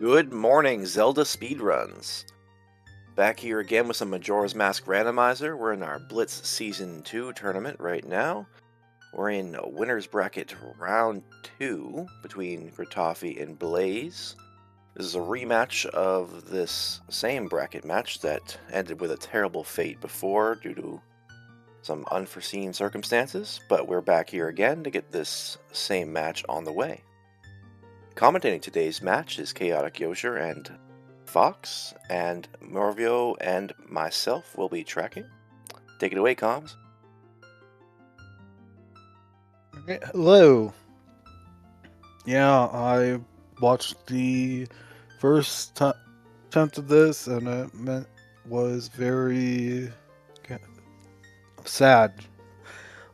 Good morning, Zelda Speedruns. Back here again with some Majora's Mask Randomizer. We're in our Blitz Season 2 tournament right now. We're in Winner's Bracket Round 2 between Gratoffie and Blaze. This is a rematch of this same bracket match that ended with a terrible fate before due to some unforeseen circumstances, but we're back here again to get this same match on the way. Commentating today's match is Chaotic Yosher and Fox, and Morvio and myself will be tracking. Take it away, Comms. Hello. Yeah, I watched the first attempt of this, and it was very sad,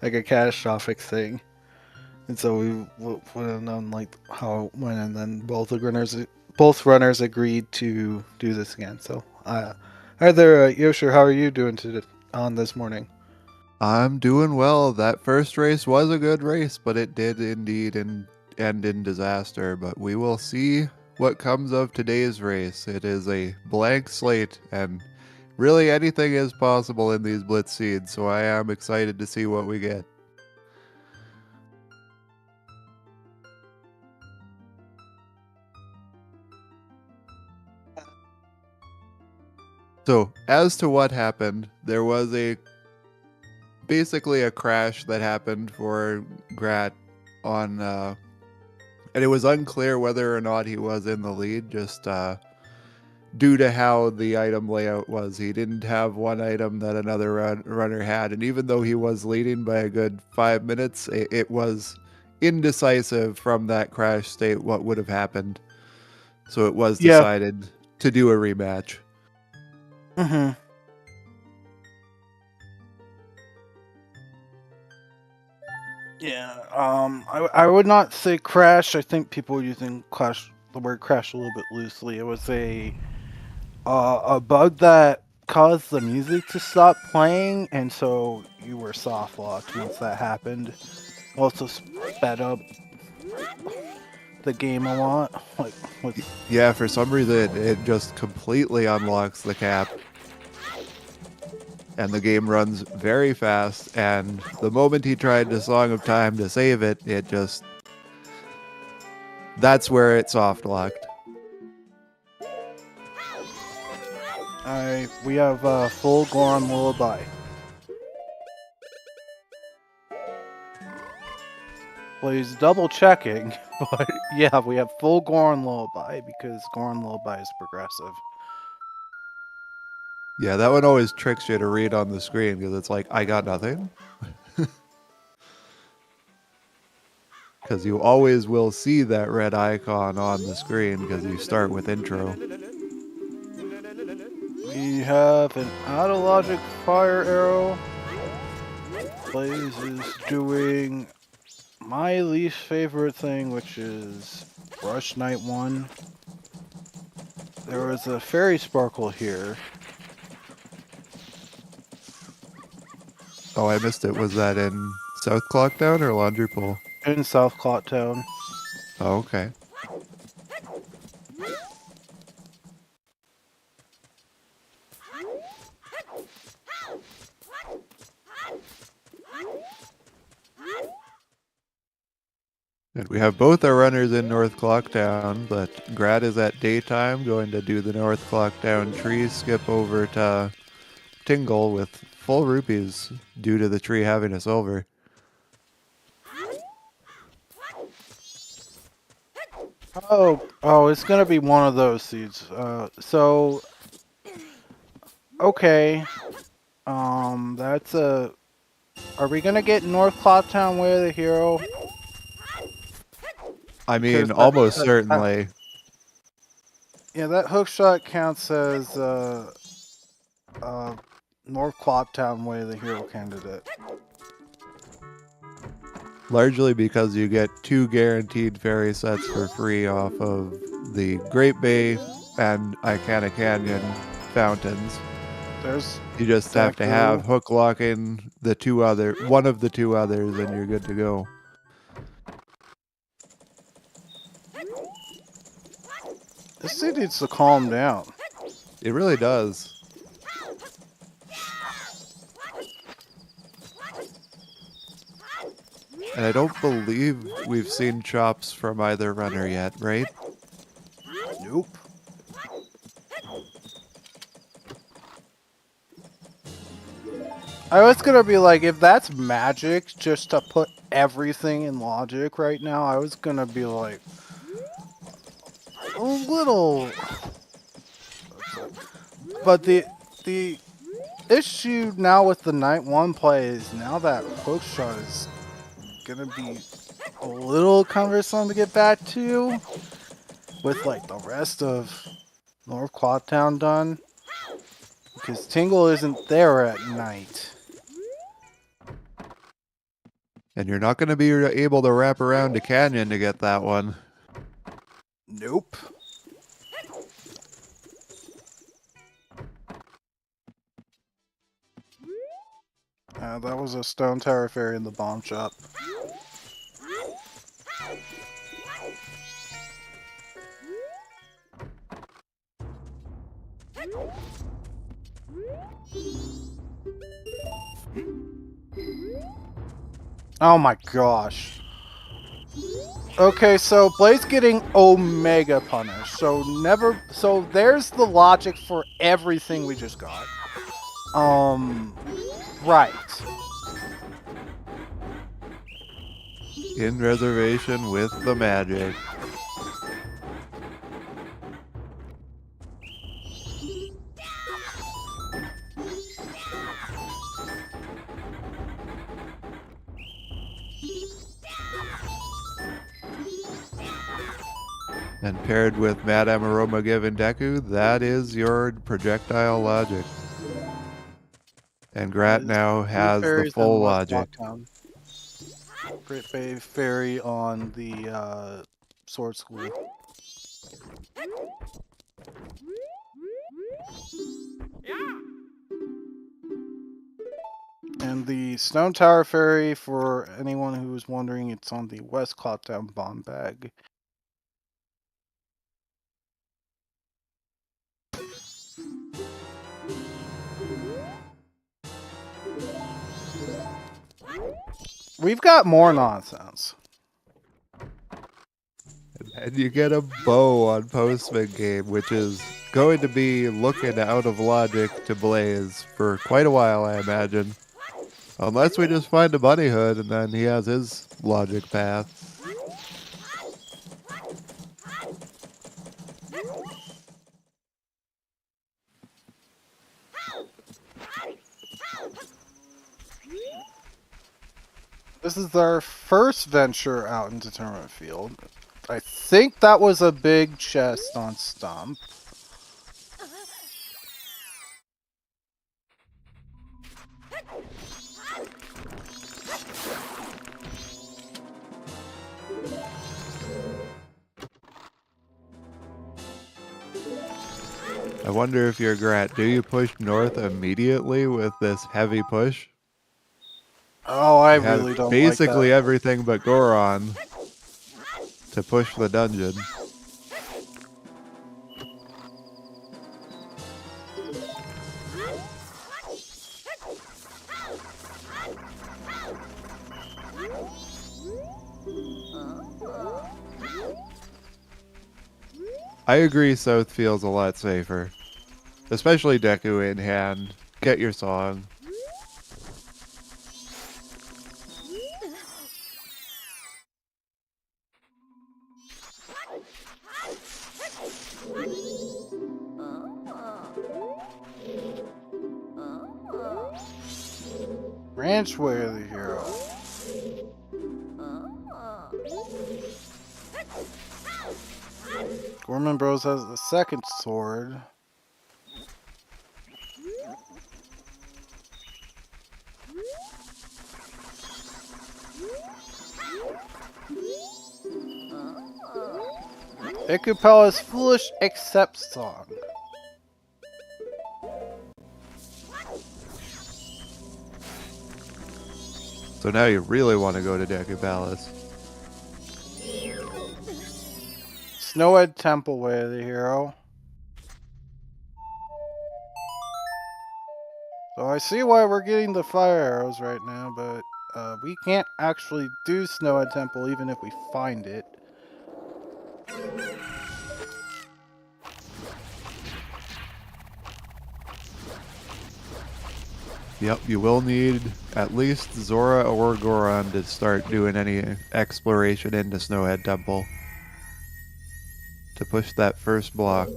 like a catastrophic thing. And so we went on like how it went, and then both runners agreed to do this again. So, hi there, Yosher. How are you doing on this morning? I'm doing well. That first race was a good race, but it did indeed end in disaster. But we will see what comes of today's race. It is a blank slate, and really anything is possible in these Blitz seeds, so I am excited to see what we get. So, as to what happened, there was basically a crash that happened for Grat on, and it was unclear whether or not he was in the lead, just due to how the item layout was. He didn't have one item that another runner had, and even though he was leading by a good 5 minutes, it was indecisive from that crash state what would have happened. So it was decided to do a rematch. Mm-hmm. Yeah, I would not say crash. I think people are using the word crash a little bit loosely. It was a bug that caused the music to stop playing, and so you were soft locked once that happened. Also sped up the game a lot. Yeah, for some reason it just completely unlocks the cap. And the game runs very fast, and the moment he tried the Song of Time to save it, that's where it soft locked. We have full Goron Lullaby. Well, he's double checking, but yeah, we have full Goron Lullaby because Goron Lullaby is progressive. Yeah, that one always tricks you to read on the screen because it's like, I got nothing. Because you always will see that red icon on the screen because you start with intro. We have an out of logic fire arrow. Blaze is doing my least favorite thing, which is Rush Night 1. There was a fairy sparkle here. Oh, I missed it. Was that in South Clocktown or Laundry Pool? In South Clocktown. Oh, okay. And we have both our runners in North Clocktown, but Grad is at daytime going to do the North Clocktown tree skip over to Tingle with full rupees due to the tree having a silver. Oh, it's gonna be one of those seeds. Okay. That's a... Are we gonna get North Clocktown Way of the Hero? I mean, almost certainly. Yeah, that hookshot counts as North Clocktown Way of the Hero candidate. Largely because you get 2 guaranteed fairy sets for free off of the Great Bay and Icana Canyon fountains. You just have to have hook lock in one of the 2 others, and you're good to go. This thing needs to calm down. It really does. And I don't believe we've seen chops from either runner yet, right? Nope. I was gonna be like, if that's magic, just to put everything in logic right now, I was gonna be like, a little. But the issue now with the Night 1 play is now that hook shot is gonna be a little cumbersome to get back to, with like the rest of North Quadtown done, because Tingle isn't there at night. And you're not going to be able to wrap around a canyon to get that one. Nope. That was a Stone Tower Fairy in the bomb shop. Oh my gosh. Okay, so Blaze getting Omega punished. So there's the logic for everything we just got. Right. In reservation with the magic. And paired with Madame Aroma given Deku, that is your projectile logic. And Grat now has the full logic. Great Bay Fairy on the Sword School. And the Stone Tower Fairy, for anyone who was wondering, it's on the West Clocktown bomb bag. We've got more nonsense. And you get a bow on Postman game, which is going to be looking out of logic to Blaze for quite a while, I imagine. Unless we just find a bunny hood and then he has his logic path. This is our first venture out into Tournament Field. I think that was a big chest on Stump. I wonder if you're Grat, do you push north immediately with this heavy push? Oh, I You have really don't basically like that. everything but Goron to push the dungeon. I agree south feels a lot safer. Especially Deku in hand. Get your song. Ranchway of the hero. Gorman Bros has the second sword. Ikupella's foolish accept song. So now you really want to go to Deku Palace. It's Snowhead Temple way, the hero. So I see why we're getting the fire arrows right now, but we can't actually do Snowhead Temple even if we find it. Yep, you will need at least Zora or Goron to start doing any exploration into Snowhead Temple to push that first block.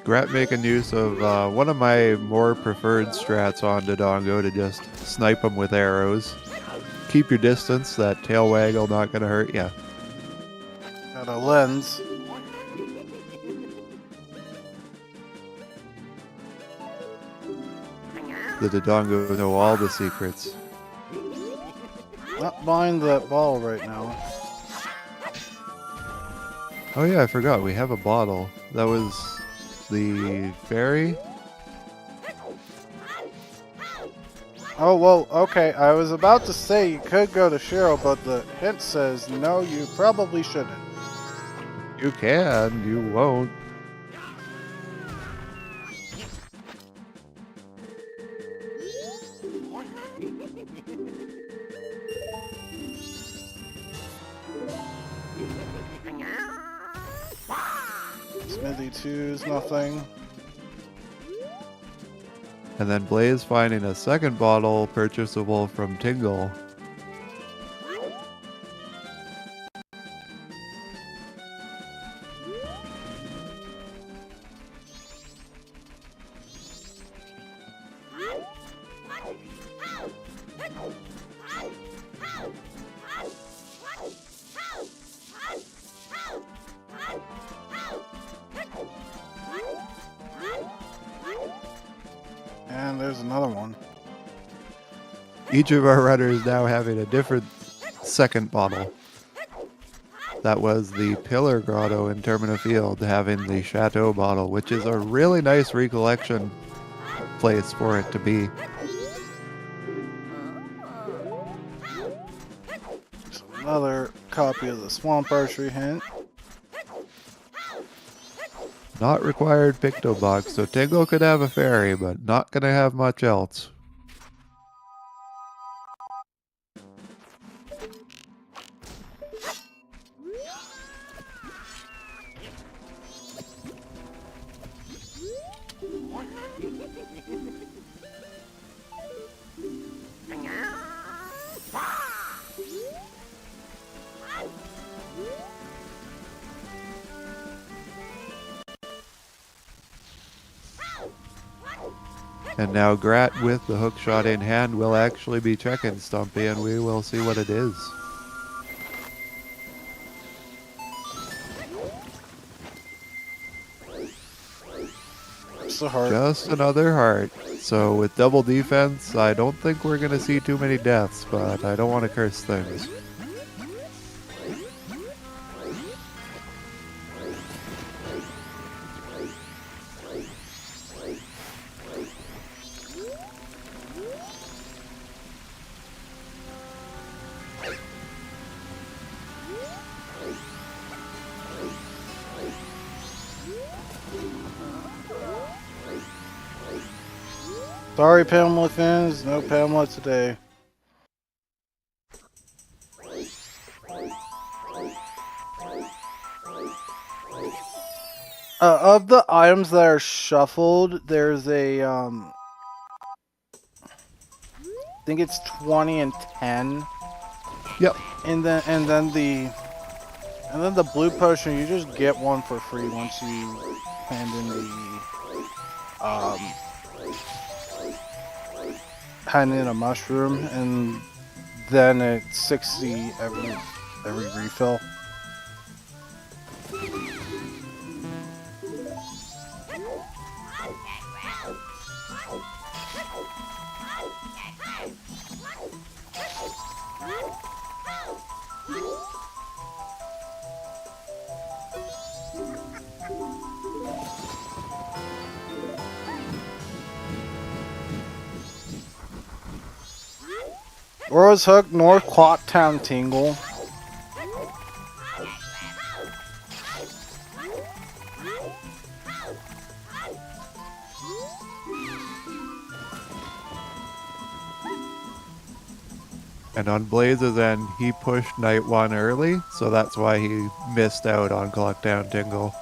Grat making use of one of my more preferred strats on Dodongo to just snipe him with arrows. Keep your distance, that tail waggle not gonna hurt ya. Got a lens. The Dodongo know all the secrets. Not buying that ball right now. Oh yeah, I forgot, we have a bottle. That was the fairy? Oh, well, okay. I was about to say you could go to Cheryl, but the hint says no, you probably shouldn't. You can, you won't. Smithy 2's nothing. And then Blaze finding a second bottle purchasable from Tingle. And there's another one. Each of our runners now having a different second bottle. That was the Pillar Grotto in Termina Field having the Chateau bottle, which is a really nice recollection place for it to be. So another copy of the Swamp Archery hint. Not required Picto Box, so Tingle could have a fairy, but not gonna have much else. And now Grat with the hook shot in hand will actually be checking Stumpy, and we will see what it is. Just a heart. Just another heart. So with double defense, I don't think we're going to see too many deaths, but I don't want to curse things. Sorry, Pamela fans. No Pamela today. Of the items that are shuffled, there's a I think it's 20 and 10. Yep. And then the blue potion, you just get one for free once you hand in a mushroom, and then it's 60 every refill. Rose Hook, North Clocktown Tingle. And on Blaze's end, he pushed Night 1 early, so that's why he missed out on Clocktown Tingle.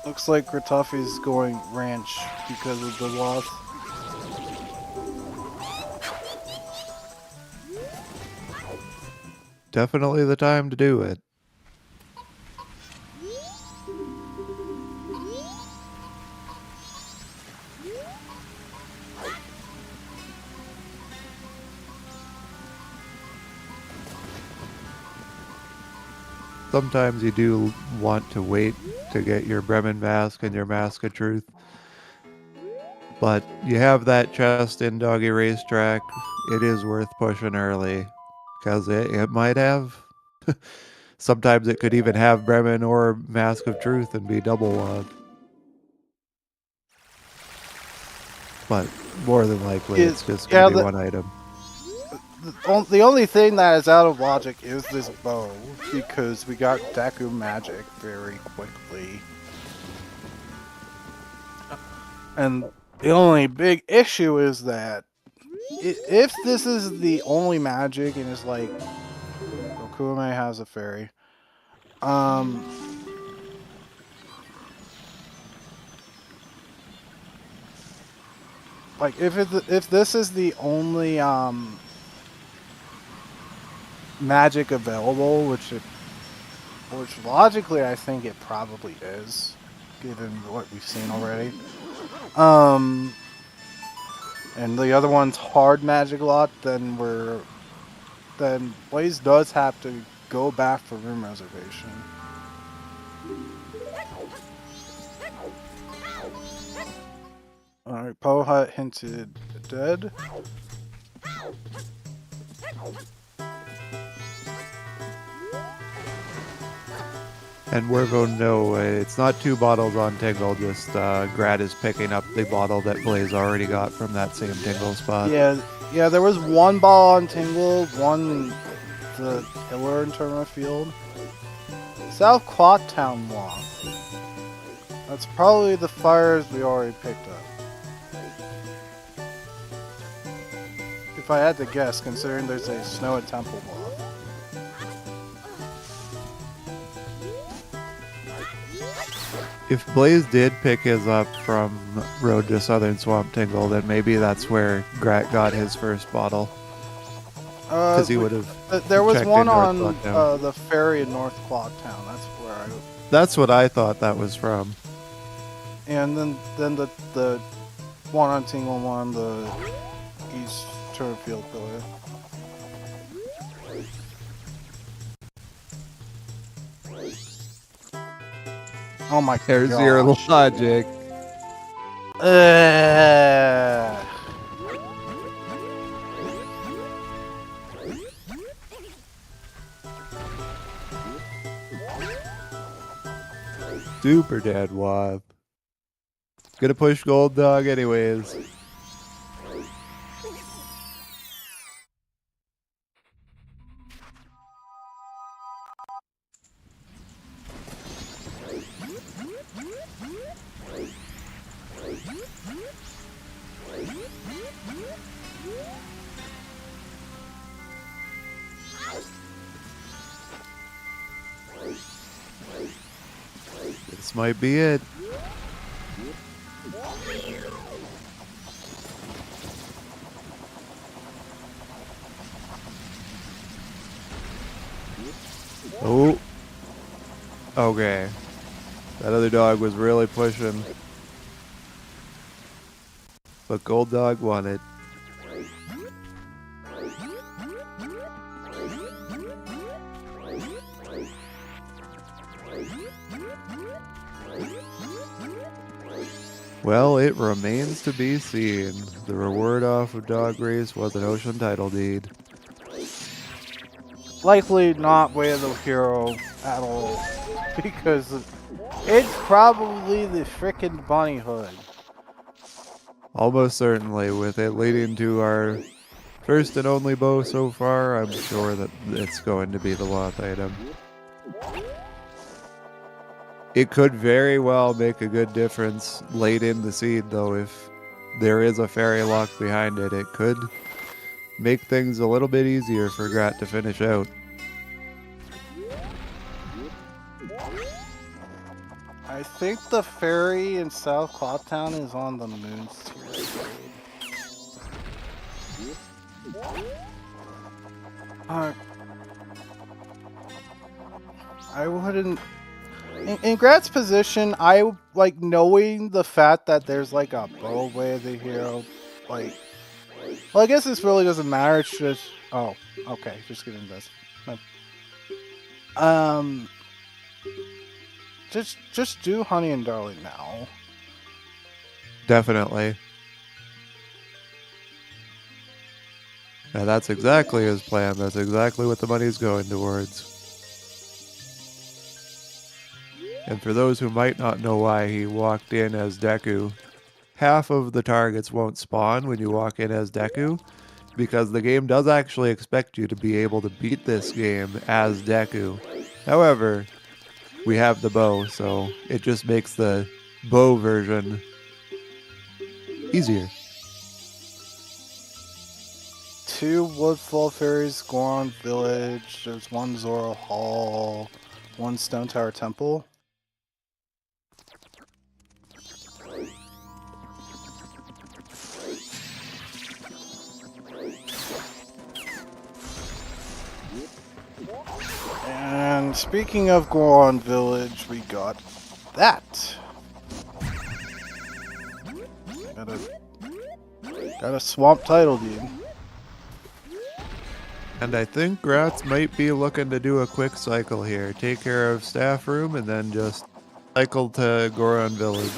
Looks like Gratoffie's going ranch because of the loss. Definitely the time to do it. Sometimes you do want to wait to get your Bremen Mask and your Mask of Truth. But you have that chest in Doggy Racetrack. It is worth pushing early. Because it might have... Sometimes it could even have Bremen or Mask of Truth and be double wand. But more than likely, it's just going to be one item. The only thing that is out of logic is this bow, because we got Deku Magic very quickly. And the only big issue is that if this is the only magic and it's like Okume has a fairy, like if this is the only magic available, which logically I think it probably is, given what we've seen already. And the other one's hard magic lock, then Blaze does have to go back for room reservation. Alright, Pohut hinted dead. And Wervo, no, it's not 2 bottles on Tingle, just Grat is picking up the bottle that Blaze already got from that same Tingle spot. Yeah, there was 1 ball on Tingle, 1 the pillar in Tournament Field. South Clocktown Walk. That's probably the fires we already picked up. If I had to guess, considering there's a Snow Temple block. If Blaze did pick his up from Road to Southern Swamp Tingle, then maybe that's where Grat got his first bottle. Because he would have. There was one on the ferry in North Clocktown. That's where I. That's what I thought that was from. And then the one on Tingle, one on the East Turfield pillar. Oh my god. There's your logic. Super dead wop. Gonna push Gold Dog anyways. This might be it. Oh. Okay. That other dog was really pushing. But Gold Dog won it. Well, it remains to be seen. The reward off of Dog Race was an ocean title deed. Likely not Way of the Hero at all. Because it's probably the frickin' bunny hood. Almost certainly, with it leading to our First and only bow so far, I'm sure that it's going to be the Loth item. It could very well make a good difference late in the seed, though. If there is a fairy lock behind it, it could make things a little bit easier for Grat to finish out. I think the ferry in South Cloudtown is on the Moon's tier. I wouldn't. In Grat's position, I like knowing the fact that there's like a bow way of the hero. Like, well, I guess this really doesn't matter. It's just, oh, okay, just getting this. Just do Honey and Darling now. Definitely. And that's exactly his plan. That's exactly what the money's going towards. And for those who might not know why he walked in as Deku, half of the targets won't spawn when you walk in as Deku, because the game does actually expect you to be able to beat this game as Deku. However, we have the bow, so it just makes the bow version easier. 2 Woodfall Fairies, Goron Village, there's 1 Zora Hall, 1 Stone Tower Temple. And speaking of Goron Village, we got that. Got a swamp title deed. And I think Gratz might be looking to do a quick cycle here. Take care of Staff Room and then just cycle to Goron Village.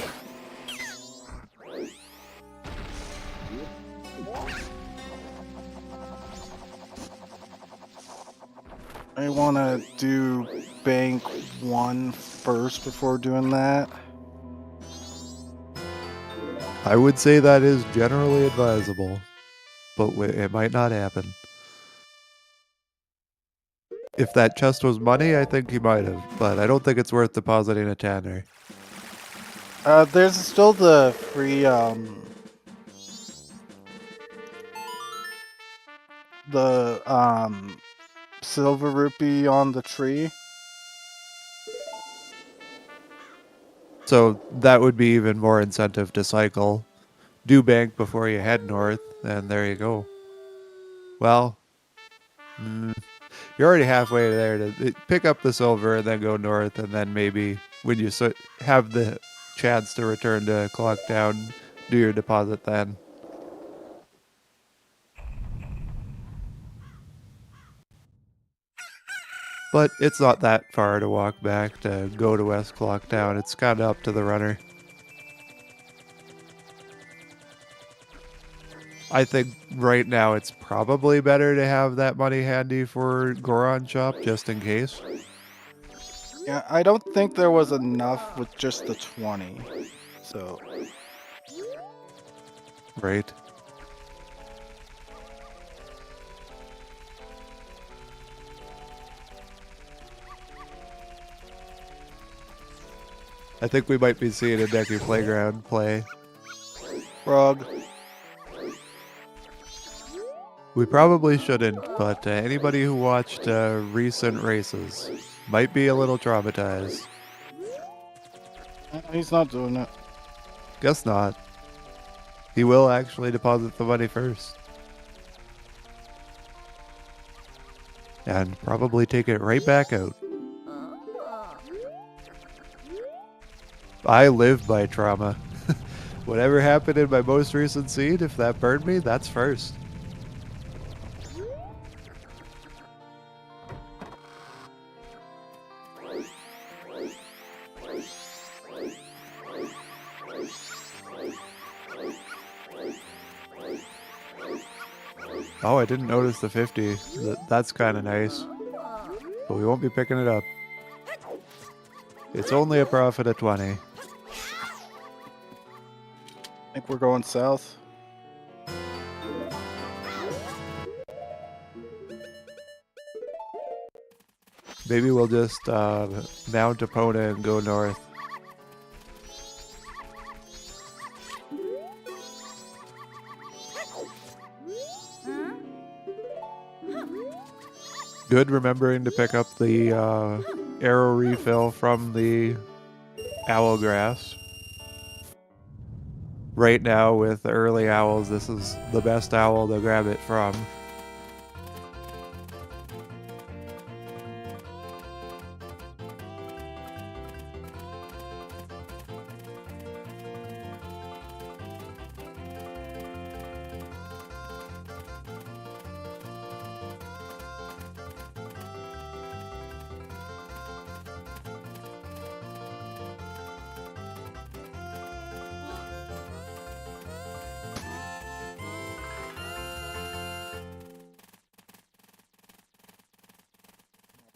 I want to do Bank 1 first before doing that. I would say that is generally advisable, but it might not happen. If that chest was money, I think he might have, but I don't think it's worth depositing a tanner. There's still the free, silver rupee on the tree. So that would be even more incentive to cycle. Do bank before you head north, and there you go. Well, you're already halfway there to pick up the silver and then go north, and then maybe when you have the chance to return to Clocktown, do your deposit then. But it's not that far to walk back to go to West Clocktown. It's kind of up to the runner. I think right now it's probably better to have that money handy for Goron Shop, just in case. Yeah, I don't think there was enough with just the 20, so... Right. I think we might be seeing a Deku Playground play. Rug. We probably shouldn't, but anybody who watched recent races might be a little traumatized. He's not doing it. Guess not. He will actually deposit the money first. And probably take it right back out. I live by trauma. Whatever happened in my most recent seed, if that burned me, that's first. Oh, I didn't notice the 50. That's kind of nice. But we won't be picking it up. It's only a profit of 20. I think we're going south. Maybe we'll just mount opponent and go north. Good remembering to pick up the arrow refill from the owl grass. Right now with early owls, this is the best owl to grab it from.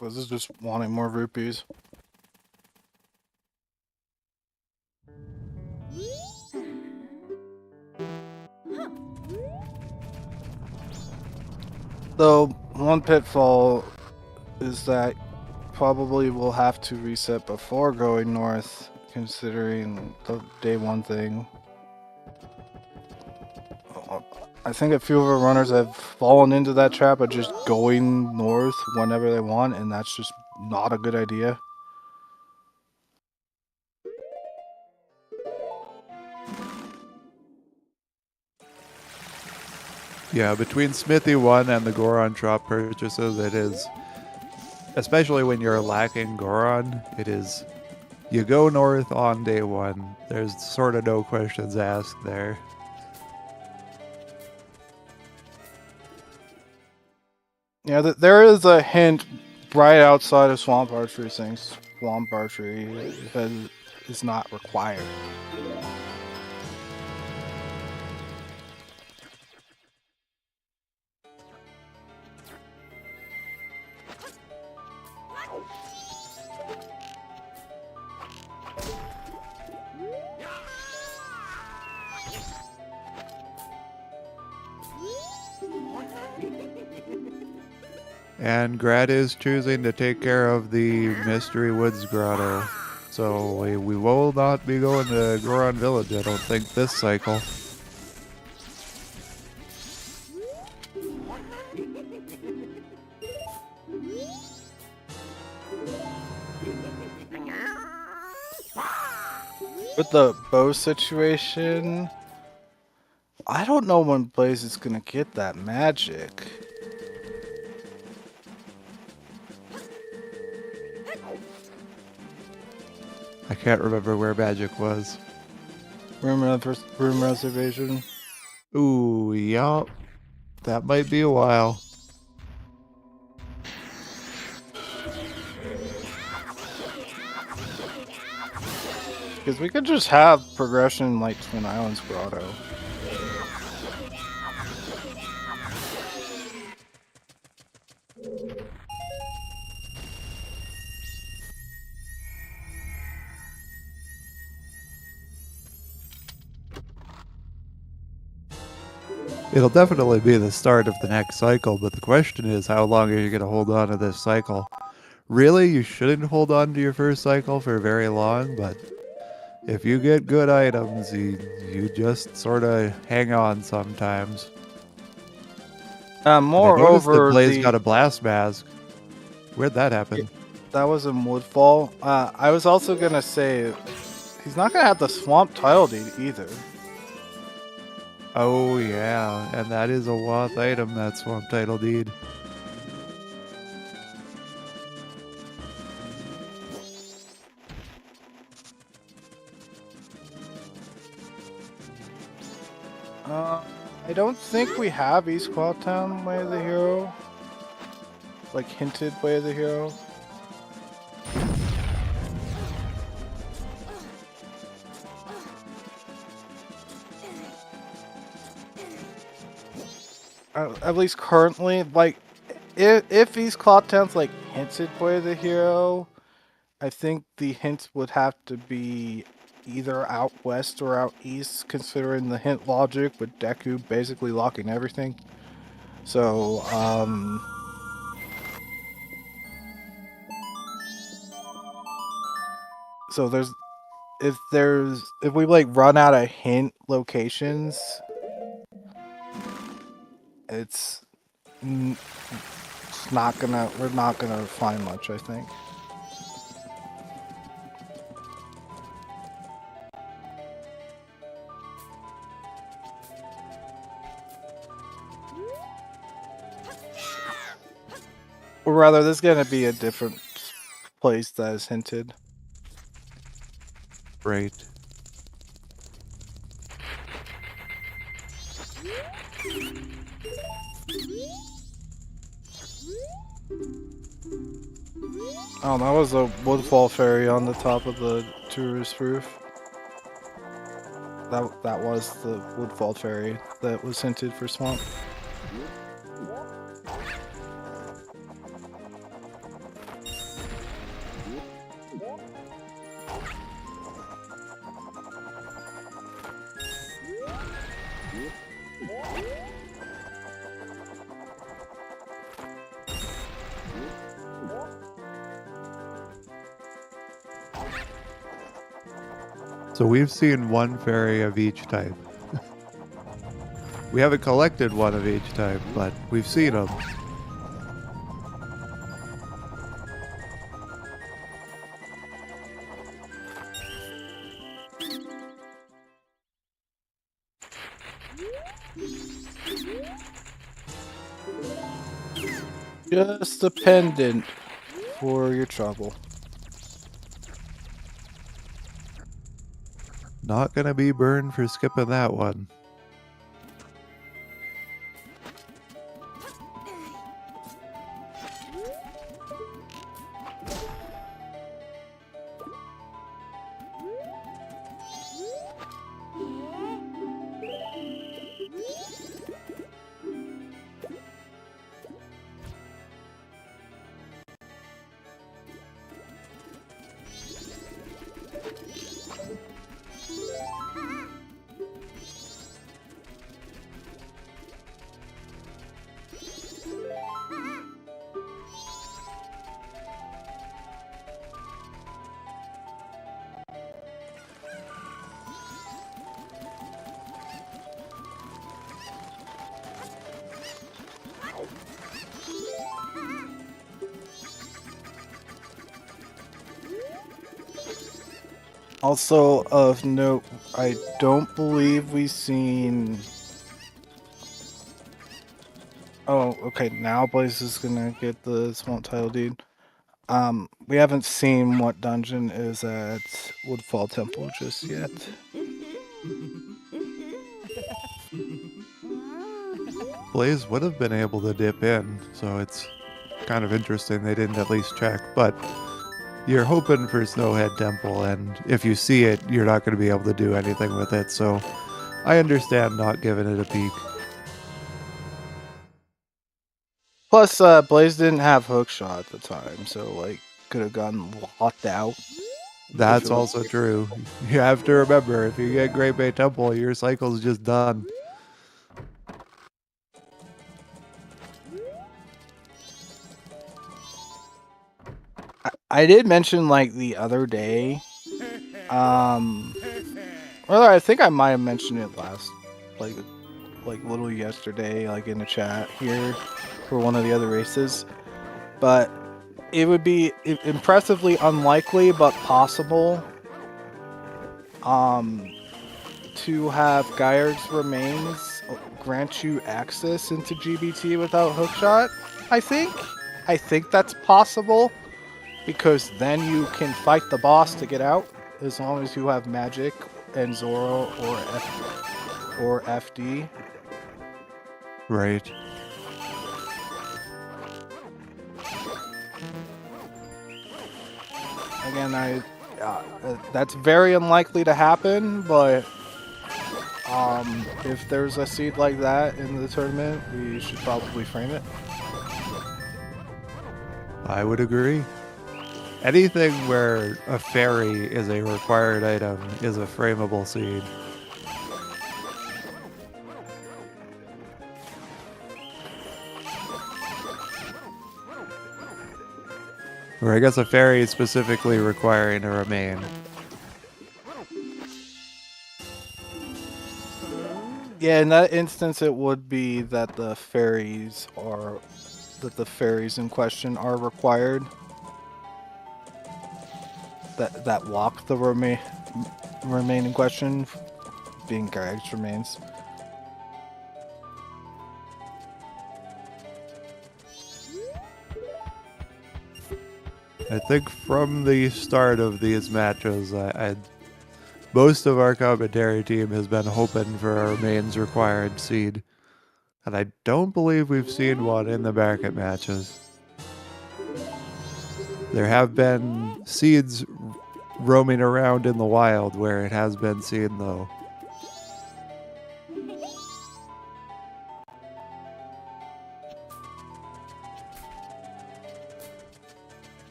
This is just wanting more rupees. Though one pitfall is that probably we'll have to reset before going north, considering the day one thing. I think a few of our runners have fallen into that trap of just going north whenever they want, and that's just not a good idea. Yeah, between Smithy 1 and the Goron drop purchases, it is, especially when you're lacking Goron, it is, you go north on day 1. There's sort of no questions asked there. Yeah, there is a hint right outside of Swamp Archery saying Swamp Archery is not required. And Grad is choosing to take care of the Mystery Woods Grotto. So we will not be going to Goron Village, I don't think, this cycle. With the bow situation, I don't know when Blaze is gonna get that magic. I can't remember where magic was. Room reservation. Ooh, yup. That might be a while. Because we could just have progression like Twin Islands Grotto. It'll definitely be the start of the next cycle, but the question is, how long are you going to hold on to this cycle? Really, you shouldn't hold on to your first cycle for very long, but if you get good items, you just sort of hang on sometimes. Moreover, Blaze got a blast mask. Where'd that happen? That was in Woodfall. I was also gonna say he's not gonna have the swamp title deed either. Oh yeah, and that is a Woth item, that Swamp Title Deed. I don't think we have East Qualtown Way of the Hero. Like hinted Way of the Hero. At least currently, like, if East Cloudtown's like hinted Way of the Hero, I think the hints would have to be either out west or out east, considering the hint logic with Deku basically locking everything. So, So if we like run out of hint locations, it's we're not gonna find much, I think. Or rather, there's gonna be a different place that is hinted. Right. Oh, that was a Woodfall Fairy on the top of the tourist roof. That was the Woodfall Fairy that was hinted for Swamp. So we've seen one fairy of each type. We haven't collected one of each type, but we've seen them. Just a pendant for your trouble. Not gonna be burned for skipping that one. Also of note, I don't believe we've seen... Oh, okay, now Blaze is gonna get the Swamp title deed. We haven't seen what dungeon is at Woodfall Temple just yet. Blaze would have been able to dip in, so it's kind of interesting they didn't at least check, but you're hoping for Snowhead Temple, and if you see it, you're not going to be able to do anything with it, so I understand not giving it a peek. Plus, Blaze didn't have hookshot at the time, so like could have gotten locked out. That's also true. You have to remember, if you get Great Bay Temple, your cycle's just done. I did mention like the other day, well, I think I might have mentioned it last, like little yesterday, like in the chat here for one of the other races, but it would be impressively unlikely but possible to have Gyerg's remains grant you access into GBT without hookshot. I think that's possible, because then you can fight the boss to get out as long as you have magic and Zoro or FD. Right. Again, that's very unlikely to happen, but if there's a seed like that in the tournament, we should probably frame it. I would agree. Anything where a fairy is a required item is a frameable seed. Or I guess a fairy specifically requiring a remain. Yeah, in that instance, it would be that the fairies in question are required. That walk the remain in question, being Greg's remains. I think from the start of these matches, most of our commentary team has been hoping for a remains required seed. And I don't believe we've seen one in the bracket matches. There have been seeds roaming around in the wild where it has been seen, though.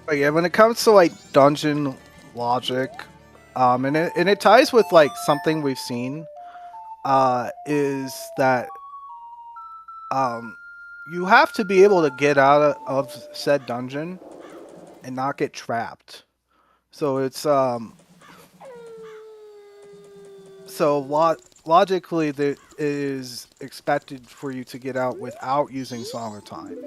But yeah, when it comes to like dungeon logic, and it ties with like something we've seen, is that you have to be able to get out of said dungeon and not get trapped. So it's logically that is expected for you to get out without using Song of Time.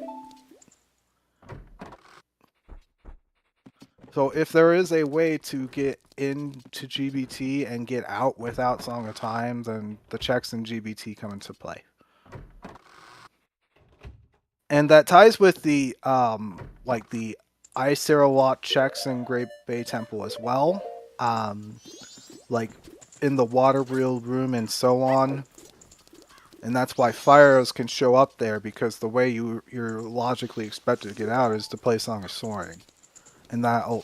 So if there is a way to get into GBT and get out without Song of Time, then the checks in GBT come into play. And that ties with the like the Icerawat checks in Great Bay Temple as well. Like in the water wheel room and so on. And that's why fire arrows can show up there, because the way you're logically expected to get out is to play Song of Soaring. And that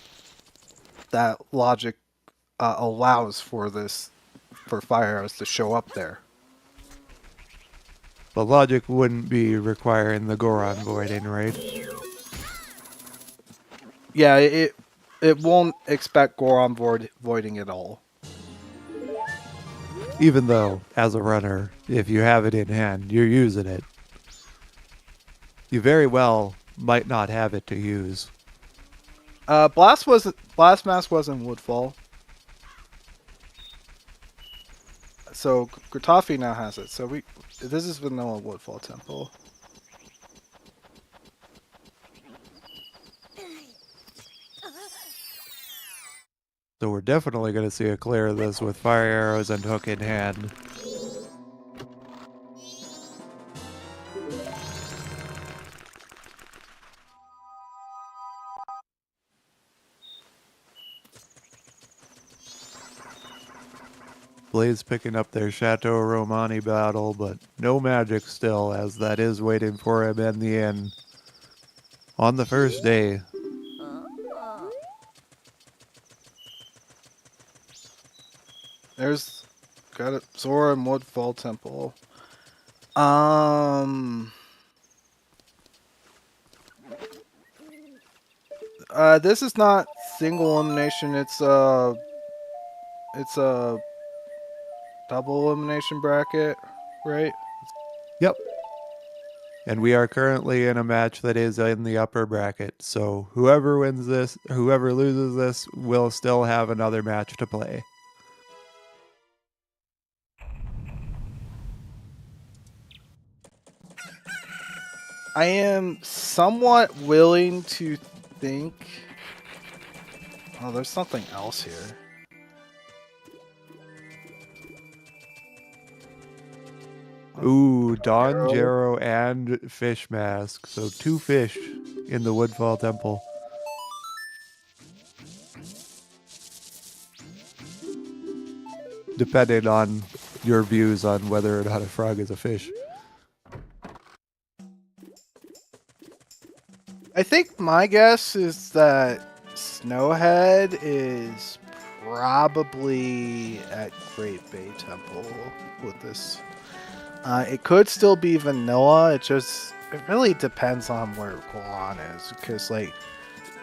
logic allows for fire arrows to show up there. But logic wouldn't be requiring the Goron voiding, right? Yeah, it won't expect Goron voiding at all. Even though, as a runner, if you have it in hand, you're using it. You very well might not have it to use. Blast Mask was in Woodfall. So Gratoffie now has it. So this is vanilla Woodfall Temple. So we're definitely going to see a clear of this with fire arrows and hook in hand. Blaze picking up their Chateau Romani battle, but no magic still, as that is waiting for him in the inn. On the first day. There's got it. Zora and Woodfall Temple. This is not single elimination. It's a double elimination bracket, right? Yep. And we are currently in a match that is in the upper bracket. So whoever wins this, whoever loses this, will still have another match to play. I am somewhat willing to think... Oh, there's something else here. Ooh, Don Jero and Fish Mask. So 2 fish in the Woodfall Temple. Depending on your views on whether or not a frog is a fish. I think my guess is that Snowhead is probably at Great Bay Temple with this. It could still be vanilla. It really depends on where Goron is, because like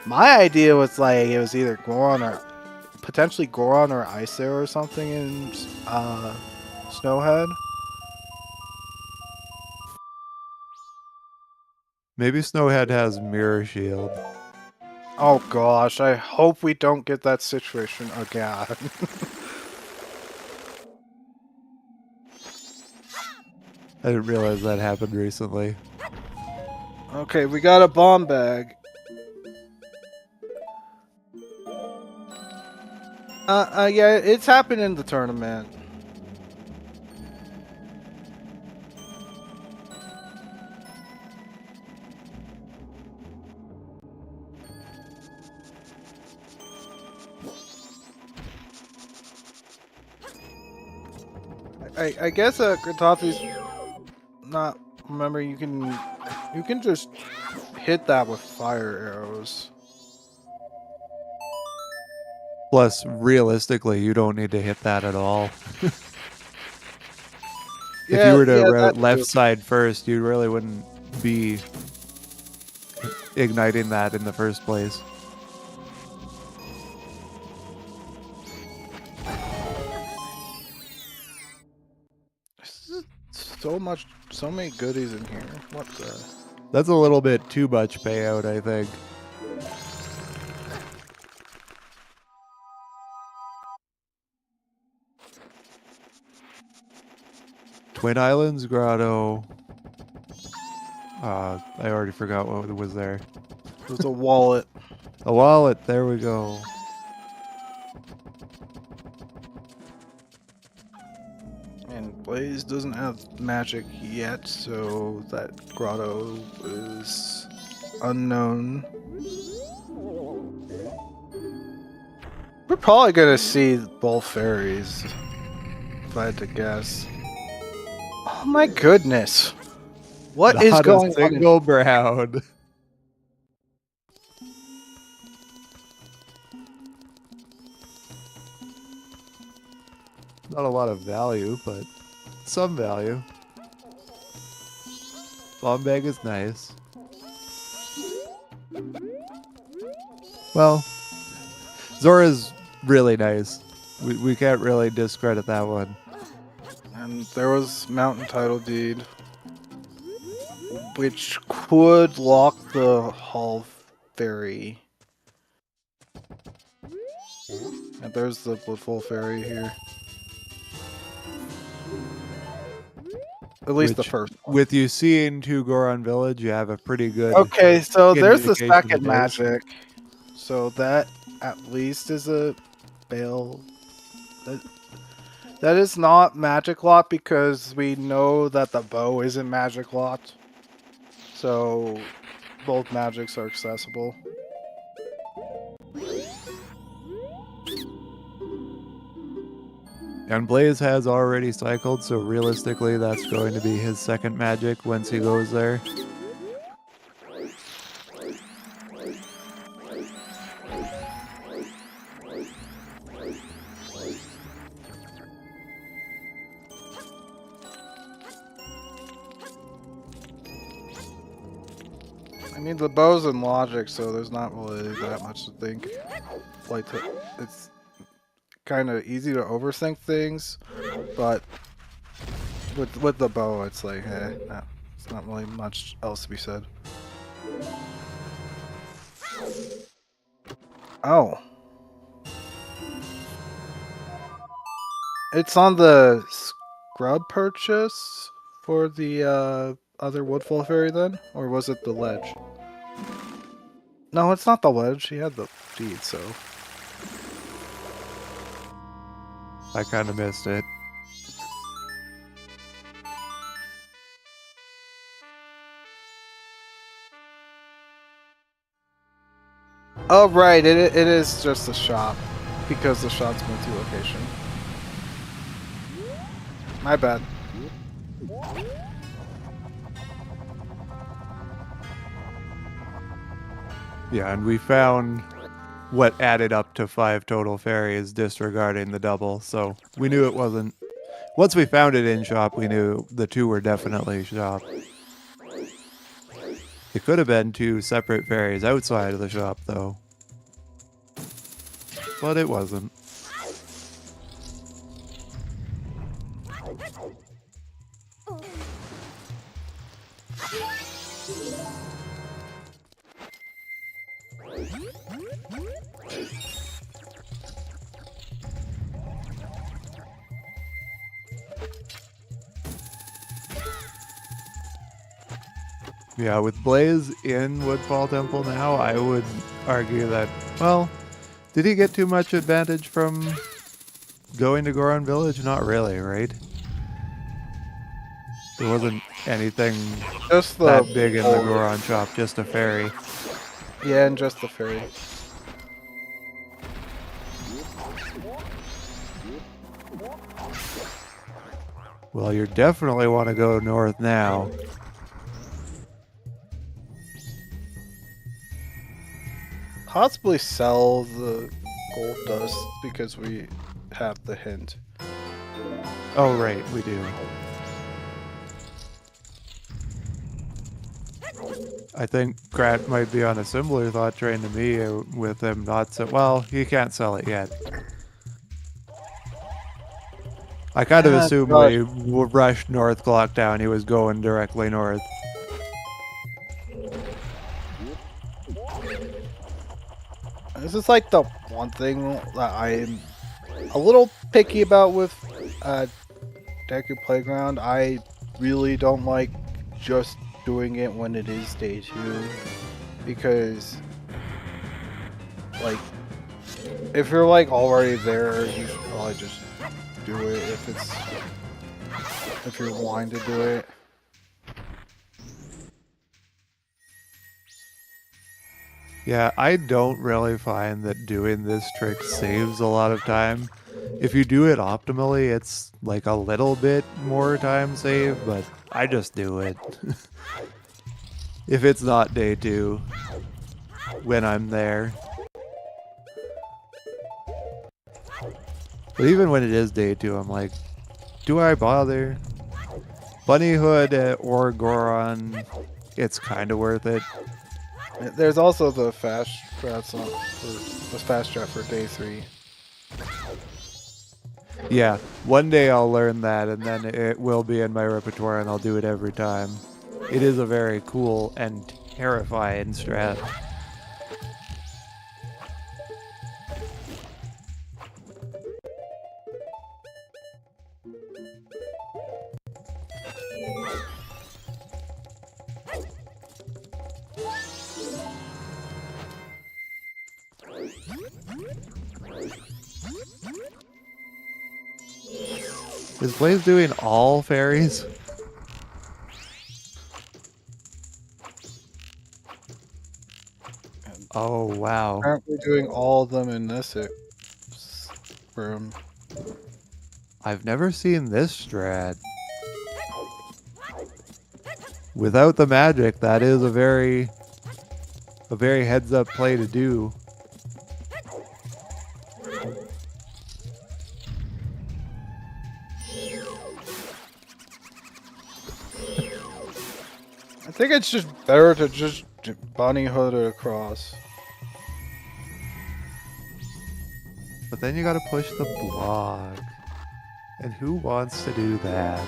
my idea was like it was either Goron or potentially Goron or Icer or something in Snowhead. Maybe Snowhead has Mirror Shield. Oh gosh, I hope we don't get that situation again. I didn't realize that happened recently. Okay, we got a bomb bag. Yeah, it's happened in the tournament. I guess Gratoffie's not. Remember, you can just hit that with fire arrows. Plus, realistically, you don't need to hit that at all. If you were to route left side first, you really wouldn't be igniting that in the first place. So many goodies in here. What the? That's a little bit too much payout, I think. Twin Islands Grotto. I already forgot what was there. There's a wallet. A wallet, there we go. And Blaze doesn't have magic yet, so that grotto is unknown. We're probably gonna see both fairies, if I had to guess. Oh my goodness. What is going on? Not a single brown. Not a lot of value, but some value. Bomb bag is nice. Well, Zora's really nice. We can't really discredit that one. And there was Mountain Title Deed, which could lock the Hall Fairy. And there's the Woodfall Fairy here. At least the first one. With you seeing two Goron Village, you have a pretty good. Okay, so there's the indication second of this. magic. So that at least is a bail. That is not magic locked because we know that the bow isn't magic locked. So both magics are accessible. And Blaze has already cycled, so realistically that's going to be his second magic once he goes there. I mean, the bow's in logic, so there's not really that much to think. Like, it's kind of easy to overthink things, but with the bow, it's like, hey, no, it's not really much else to be said. Oh. It's on the scrub purchase for the other Woodfall Fairy then? Or was it the ledge? No, it's not the ledge. He had the deed, so... I kind of missed it. Oh, right. It is just a shop. Because the shop's multi-location. My bad. Yeah, and we found what added up to 5 total fairies disregarding the double, so we knew it wasn't... Once we found it in shop, we knew the 2 were definitely shop. It could have been 2 separate fairies outside of the shop, though. But it wasn't. Yeah, with Blaze in Woodfall Temple now, I would argue that, well, did he get too much advantage from going to Goron Village? Not really, right? There wasn't anything Just the that big in the forward. Goron shop, just a fairy. Yeah, and just the fairy. Well, you definitely want to go north now. Possibly sell the gold dust because we have the hint. Oh, right, we do. I think Grat might be on a similar thought train to me with him not so... Well, he can't sell it yet. I kind of assumed when he rushed North Clock down, he was going directly north. This is like the one thing that I'm a little picky about with Deku Playground. I really don't like just doing it when it is day 2, because like if you're like already there, you should probably just do it if you're wanting to do it. Yeah, I don't really find that doing this trick saves a lot of time. If you do it optimally, it's like a little bit more time save, but I just do it. If it's not day 2, when I'm there. But even when it is day 2, I'm like, do I bother? Bunny Hood or Goron, it's kind of worth it. There's also the fast strats on the fast strat for day 3. Yeah, one day I'll learn that, and then it will be in my repertoire, and I'll do it every time. It is a very cool and terrifying strat. Is Blaze doing all fairies? Oh, wow. Apparently doing all of them in this room. I've never seen this strat. Without the magic, that is a very heads up play to do. I think it's just better to just bunny hood it across. But then you gotta push the block. And who wants to do that?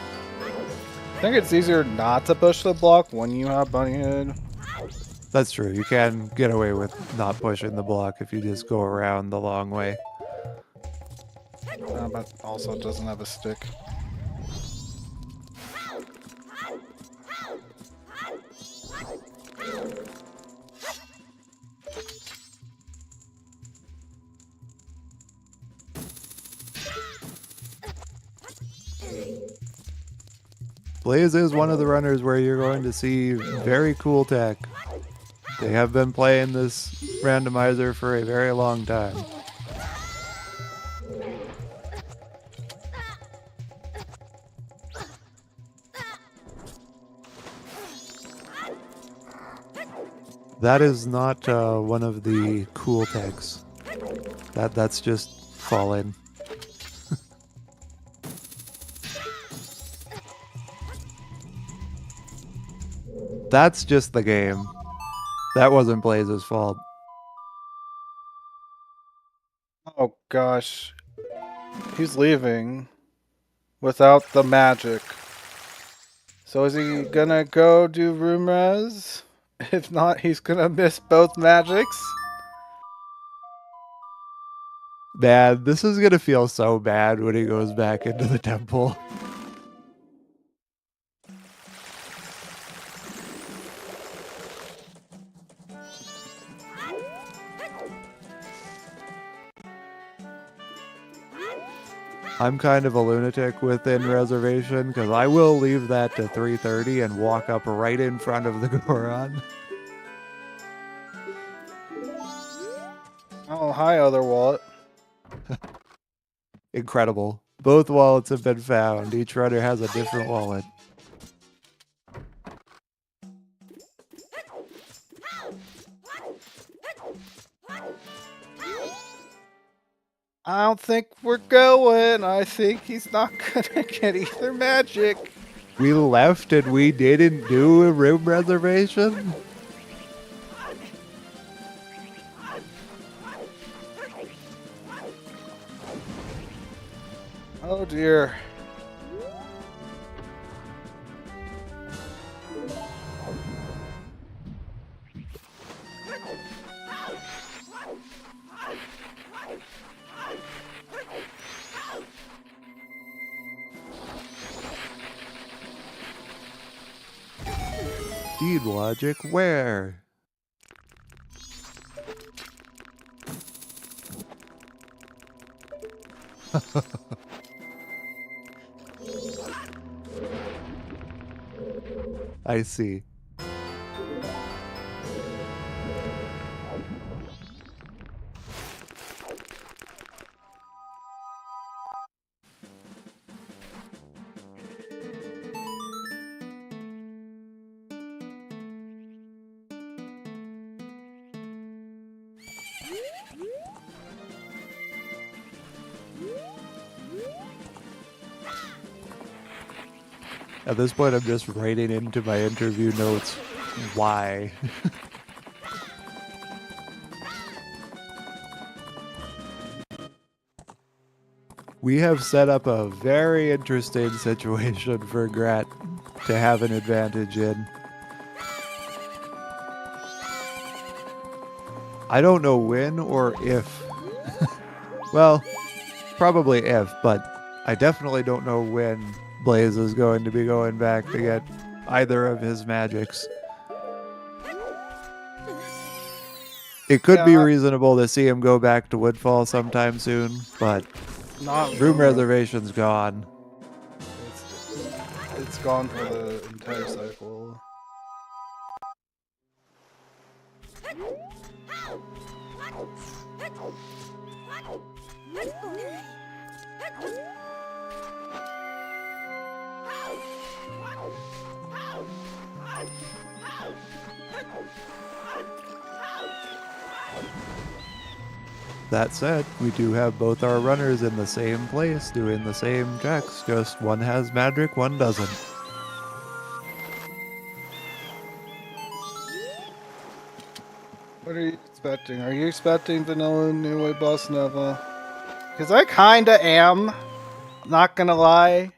I think it's easier not to push the block when you have bunny hood. That's true. You can get away with not pushing the block if you just go around the long way. But also it doesn't have a stick. Blaze is one of the runners where you're going to see very cool tech. They have been playing this randomizer for a very long time. That is not one of the cool techs. That's just falling. That's just the game. That wasn't Blaze's fault. Oh gosh. He's leaving without the magic. So is he gonna go do room res? If not, he's gonna miss both magics. Man, this is gonna feel so bad when he goes back into the temple. I'm kind of a lunatic within reservation because I will leave that to 3:30 and walk up right in front of the Goron. Oh, hi, other wallet. Incredible. Both wallets have been found. Each runner has a different wallet. I don't think we're going. I think he's not gonna get either magic. We left and we didn't do a room reservation? Oh dear. Deed logic, where? I see. At this point, I'm just writing into my interview notes why. We have set up a very interesting situation for Grat to have an advantage in. I don't know when or if. Well, probably if, but I definitely don't know when Blaze is going to be going back to get either of his magics. It could be reasonable to see him go back to Woodfall sometime soon, but Not room really. reservation's gone. It's gone for the entire cycle. That said, we do have both our runners in the same place doing the same checks, just one has magic, one doesn't. What are you expecting? Are you expecting Vanilla New Way Boss Nova? Because I kinda am. Not gonna lie.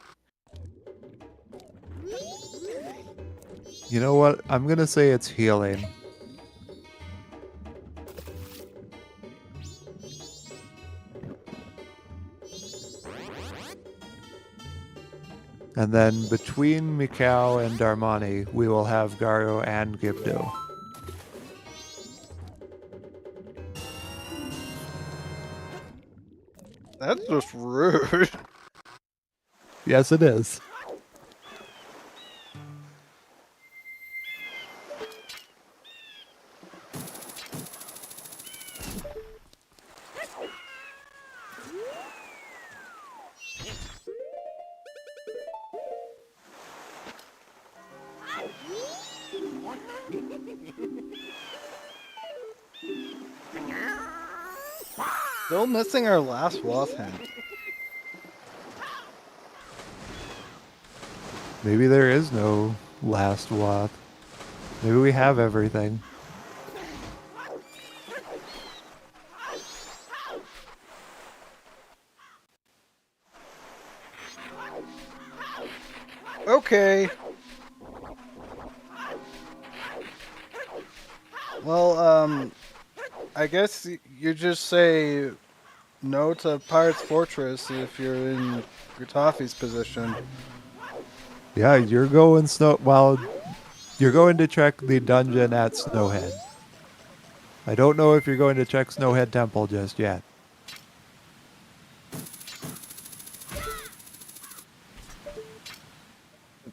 You know what? I'm gonna say it's healing. And then between Mikau and Darmani, we will have Garo and Gibdo. That's just rude. Yes, it is. Still missing our last wasp hint. Maybe there is no last Wath. Maybe we have everything. Okay. Well, I guess you just say no to Pirate's Fortress if you're in Gratoffie's position. Yeah, you're going snow. Well, you're going to check the dungeon at Snowhead. I don't know if you're going to check Snowhead Temple just yet.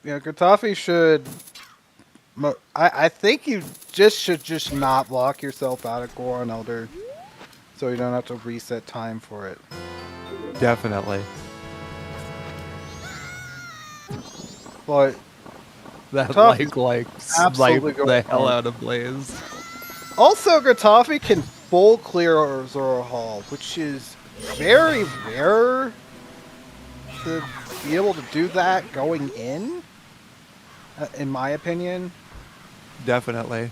Yeah, Gratoffie should. I think you should not lock yourself out of Goron Elder, so you don't have to reset time for it. Definitely. But That Gratoffie's absolutely sniped going the hell hard. out of Blaze. Also, Gratoffie can full clear Zora Hall, which is very rare to be able to do that going in my opinion. Definitely.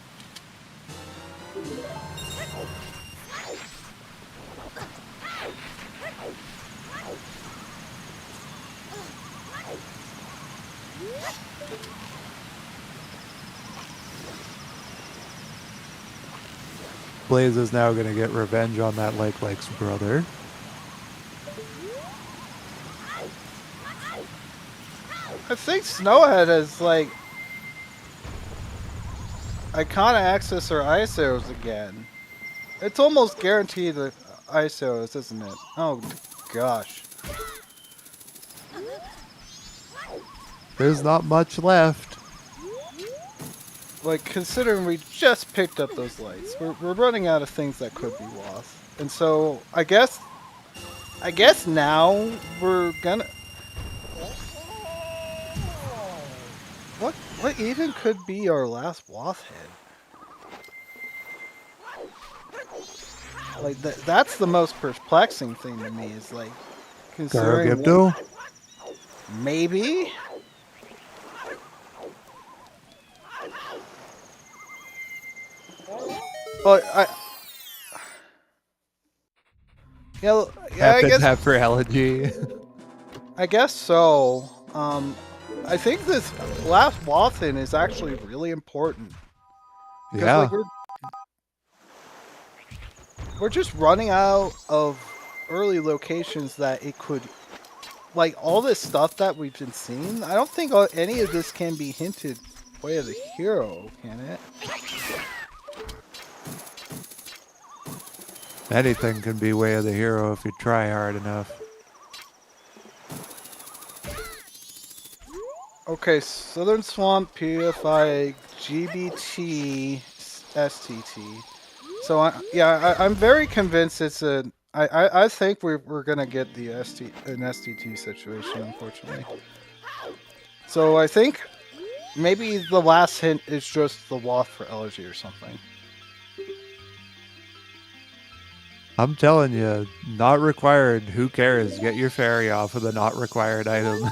Blaze is now going to get revenge on that Lake's brother. I think Snowhead is like iconic access or ISOs again. It's almost guaranteed the ISOs, isn't it? Oh gosh. There's not much left. Like, considering we just picked up those lights, we're running out of things that could be lost. And so, I guess now we're gonna... What even could be our last Wasp head? Like, that's the most perplexing thing to me, is like, considering... Garogipto? Maybe? But yeah, I guess Allergy. I guess so. I think this last Wathan is actually really important. Yeah. Like, we're just running out of early locations that it could, like, all this stuff that we've been seeing. I don't think any of this can be hinted way of the hero, can it? Anything can be way of the hero if you try hard enough. Okay, Southern Swamp, PFI, GBT, STT. So I'm very convinced it's a. I think we're gonna get the an STT situation, unfortunately. So I think maybe the last hint is just the Waft for Elegy or something. I'm telling you, not required. Who cares? Get your fairy off of the not required item.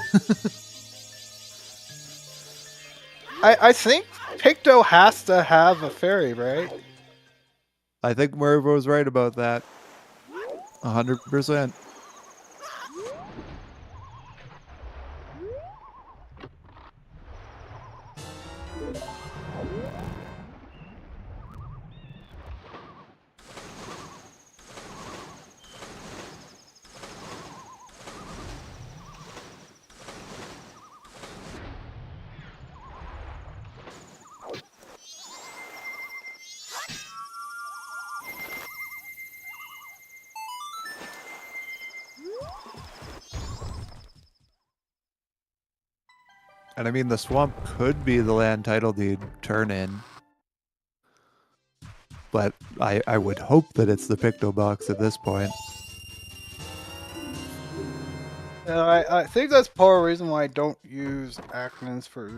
I think Picto has to have a fairy, right? I think Mervo's right about that. 100%. And I mean, the swamp could be the land title deed turn in. But I would hope that it's the Picto box at this point. I think that's part of the reason why I don't use acronyms for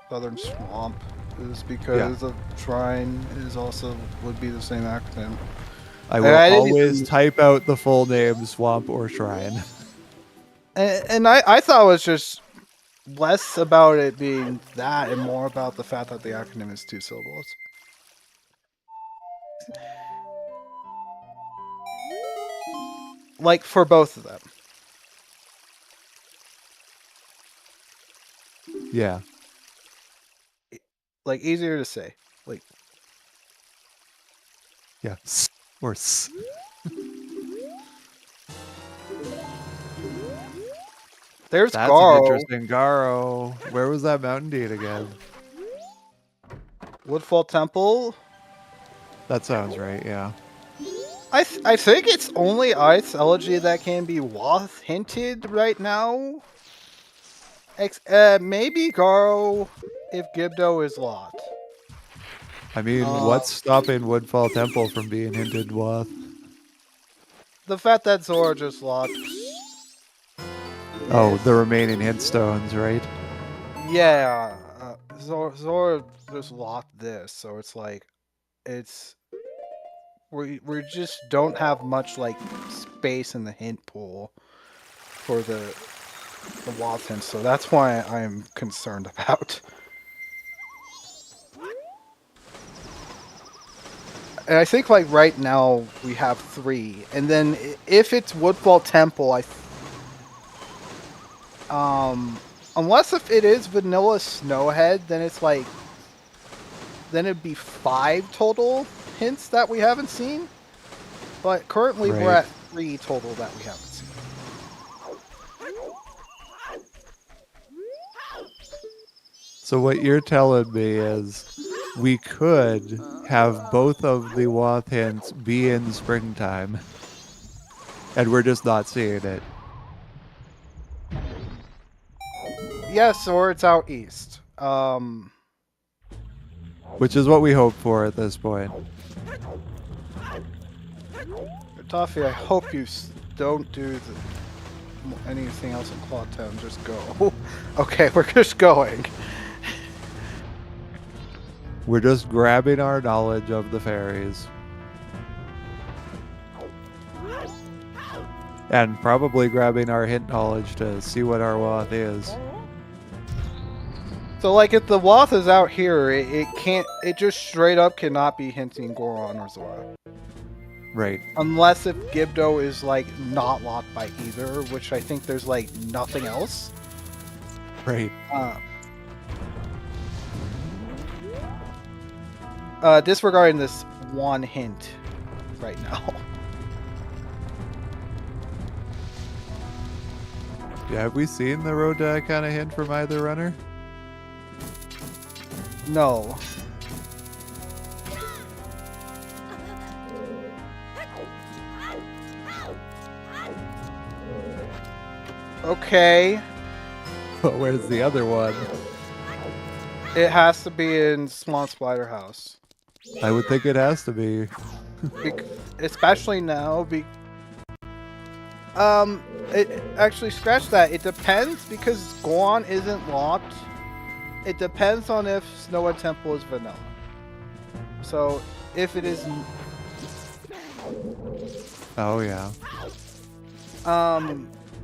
Southern Swamp, is because of Shrine is also would be the same acronym. I will always type out the full name, Swamp or Shrine. And I thought it was just less about it being that and more about the fact that the acronym is 2 syllables. Like, for both of them. Yeah. Like, easier to say. Like, yeah. Or S. There's That's Garo. an interesting Garo. Where was that mountain deed again? Woodfall Temple. That sounds right, yeah. I think it's only Ice Elegy that can be Woth hinted right now. Maybe Garo if Gibdo is locked. I mean, what's stopping Woodfall Temple from being hinted with? The fact that Zora just locked. Oh, the remaining hint stones, right? Yeah, Zora just locked this, so it's like, we just don't have much like space in the hint pool for the Woth hints, so that's why I'm concerned about. And I think like right now we have 3, and then if it's Woodfall Temple, unless if it is Vanilla Snowhead, then it's like, then it'd be 5 total hints that we haven't seen. But currently we're Right. at 3 total that we haven't seen. So what you're telling me is we could have both of the Woth hints be in springtime, and we're just not seeing it. Yes, or it's out east. Which is what we hope for at this point. Gratoffie, I hope you don't do anything else in Claw Town. Just go. Okay, we're just going. We're just grabbing our knowledge of the fairies. And probably grabbing our hint knowledge to see what our Woth is. So, like, if the Woth is out here, it can't. It just straight up cannot be hinting Goron or Zora. Right. Unless if Gibdo is, like, not locked by either, which I think there's, like, nothing else. Right. Disregarding this one hint right now. Yeah, have we seen the road to that kind of hint from either runner? No. Okay. Where's the other one? It has to be in Swan Spider House. I would think it has to be. Especially now. It actually, scratch that. It depends because Goron isn't locked. It depends on if Snow Temple is vanilla. So, if it is... Oh, yeah.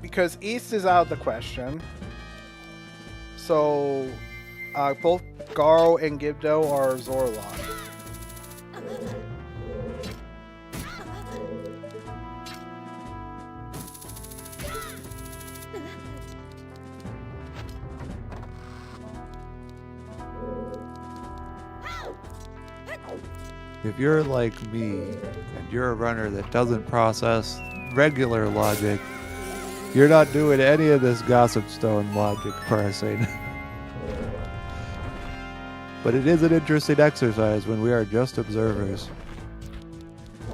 Because East is out of the question. So, both Garo and Gibdo are Zora locked. If you're like me, and you're a runner that doesn't process regular logic, you're not doing any of this Gossip Stone logic parsing. But it is an interesting exercise when we are just observers.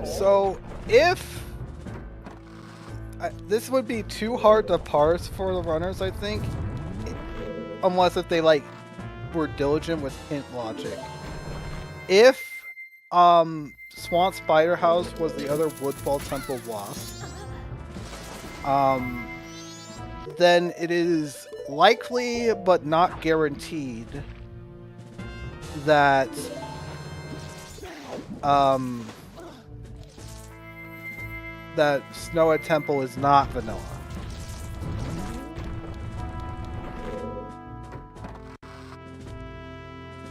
So, if... this would be too hard to parse for the runners, I think. Unless if they, like, were diligent with hint logic. If, Swamp Spider House was the other Woodfall Temple Wasp, then it is likely, but not guaranteed, that, that Snow Temple is not vanilla.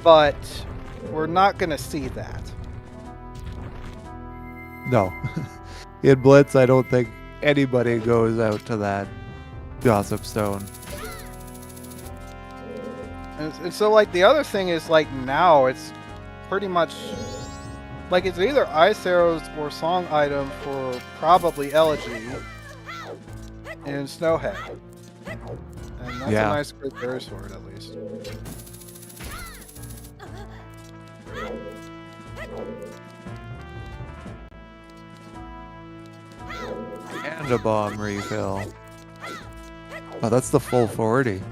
But we're not going to see that. No. In Blitz, I don't think anybody goes out to that Gossip Stone. And so, like, the other thing is, like, now it's pretty much... Like, it's either Ice Arrows or Song Item for probably Elegy and Snowhead. And that's Yeah. a nice great berry sword, at least. And a bomb refill. Oh, that's the full 40.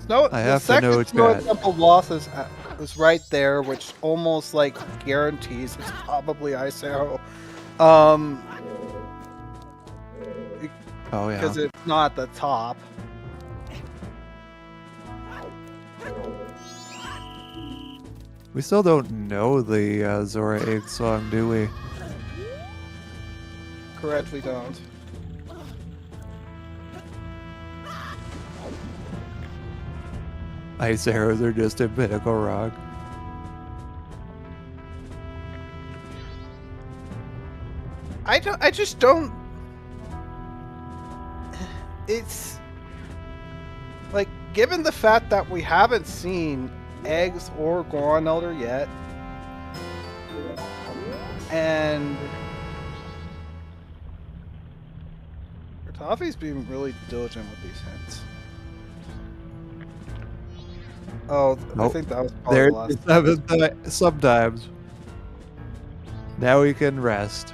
No, I the have to know second Snow chat. Temple loss is right there, which almost like guarantees it's probably Ice Arrow. Oh, yeah. Because it's not the top. We still don't know the Zora Egg song, do we? Correct, we don't. Ice arrows are just a pinnacle rock. I just don't. It's like, given the fact that we haven't seen eggs or Goron Elder yet, and Gratoffie's being really diligent with these hints. Oh, I think that was probably There's the last. sometimes. Now we can rest.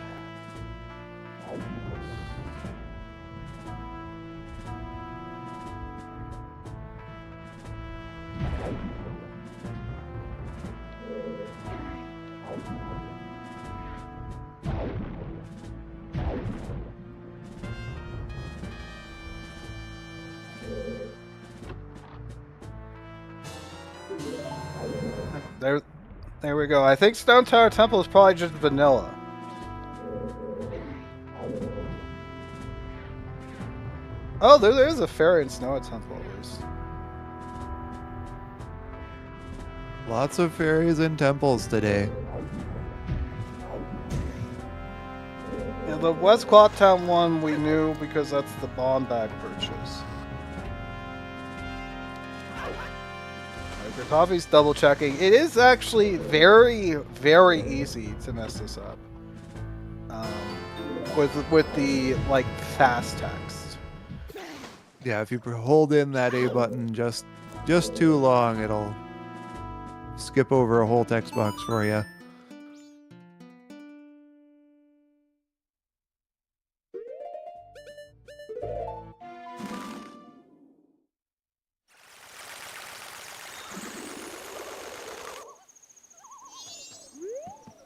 There we go. I think Stone Tower Temple is probably just vanilla. Oh, there is a fairy in Snow Temple at least. Lots of fairies in temples today. Yeah, the West Clocktown one we knew because that's the bomb bag purchase. Gratoffie's double checking. It is actually very, very easy to mess this up. With the like fast text. Yeah, if you hold in that A button just too long, it'll skip over a whole text box for you.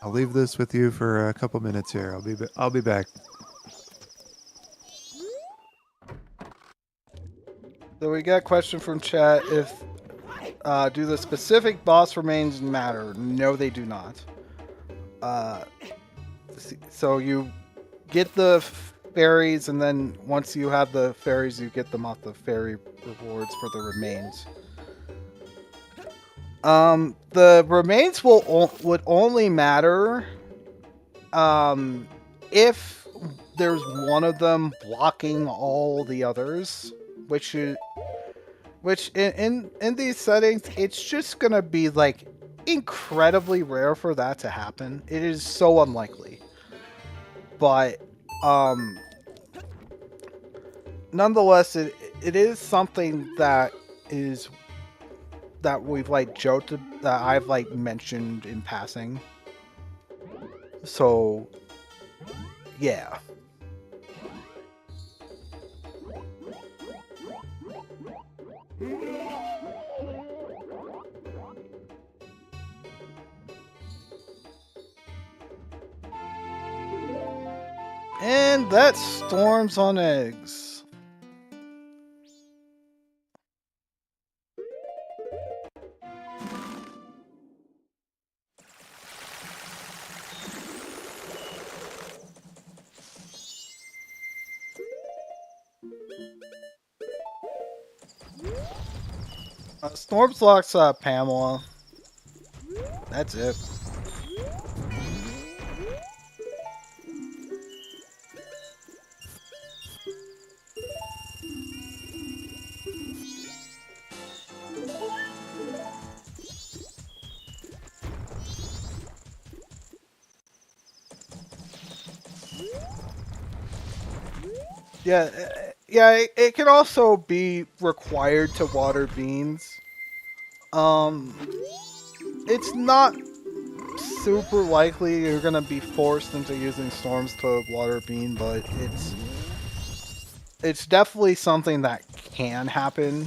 I'll leave this with you for a couple minutes here. I'll be back. So we got a question from chat. If do the specific boss remains matter? No, they do not. So you get the fairies, and then once you have the fairies, you get them off the fairy rewards for the remains. The remains would only matter if there's one of them blocking all the others, which in these settings, it's just gonna be like incredibly rare for that to happen. It is so unlikely, but nonetheless, it is something that we've like joked, that I've like mentioned in passing. So yeah. And that's Storms on Eggs. Storms locks Pamela. That's it. Yeah, it can also be required to water beans. It's not super likely you're gonna be forced into using storms to water bean, but it's definitely something that can happen.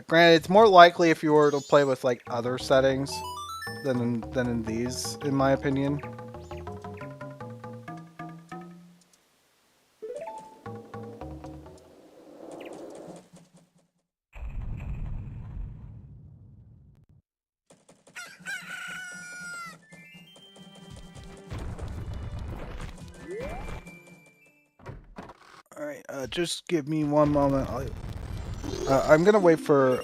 Granted, it's more likely if you were to play with like other settings than in these, in my opinion. All right, just give me one moment. I'm gonna wait for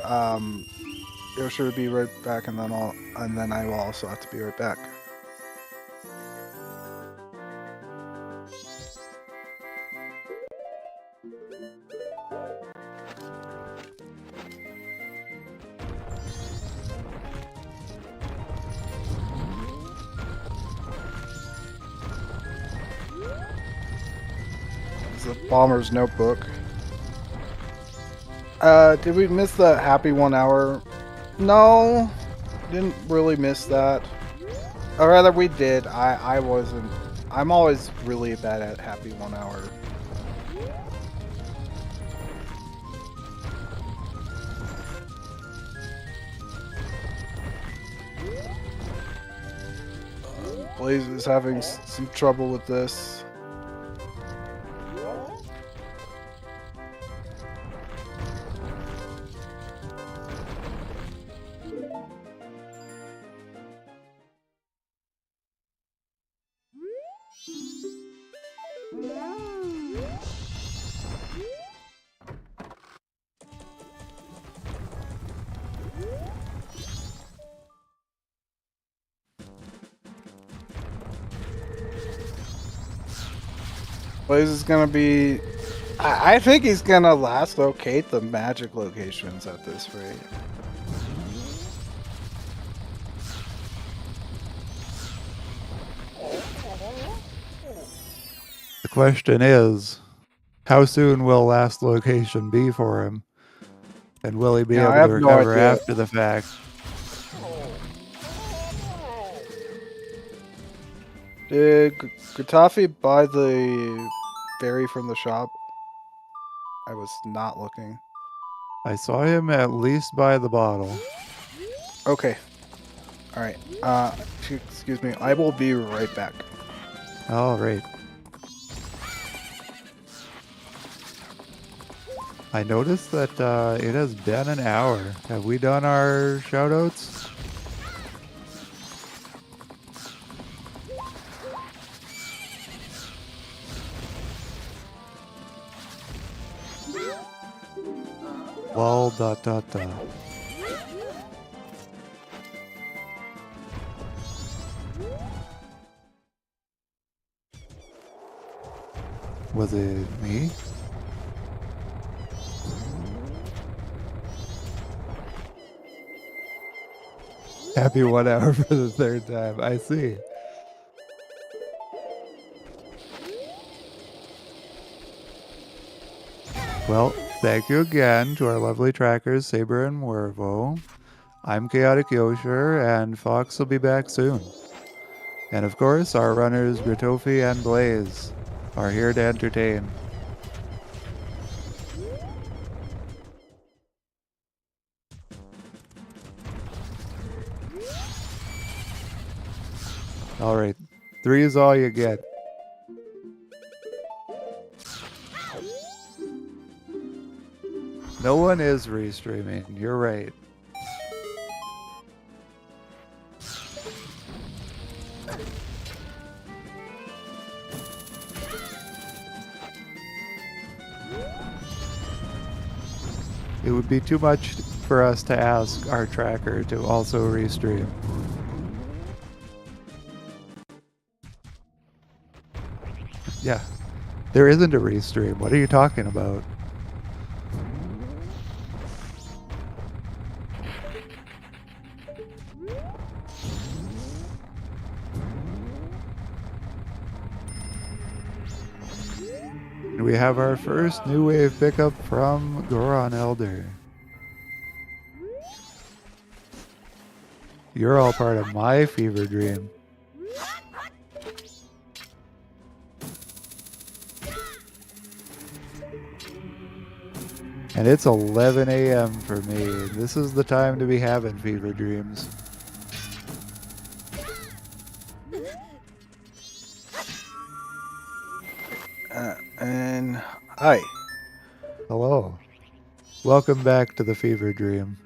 Yoshi to be right back, and then I will also have to be right back. It's the Bomber's Notebook. Did we miss the happy 1 hour? No, didn't really miss that. Or rather, we did. I wasn't. I'm always really bad at happy 1 hour. Blaze is having some trouble with this. Blaze is gonna be. I think he's gonna last locate the magic locations at this rate. The question is, how soon will last location be for him? And will he be Yeah, I able have to no recover idea. after the fact? Did Gratoffie buy the berry from the shop? I was not looking. I saw him at least buy the bottle. Okay. Alright. Excuse me. I will be right back. All right. I noticed that it has been an hour. Have we done our shoutouts? Lol ... Was it me? Happy 1 hour for the third time. I see. Well, thank you again to our lovely trackers, Saber and Wervo. I'm Chaotic Yosher, and Fox will be back soon. And of course, our runners Gratoffie and Blaze are here to entertain. Alright, 3 is all you get. No one is restreaming, you're right. would be too much for us to ask our tracker to also restream. Yeah, there isn't a restream. What are you talking about? We have our first new wave pickup from Goron Elder. You're all part of my fever dream. And it's 11 a.m. for me. This is the time to be having fever dreams. And hi. Hello. Welcome back to the fever dream.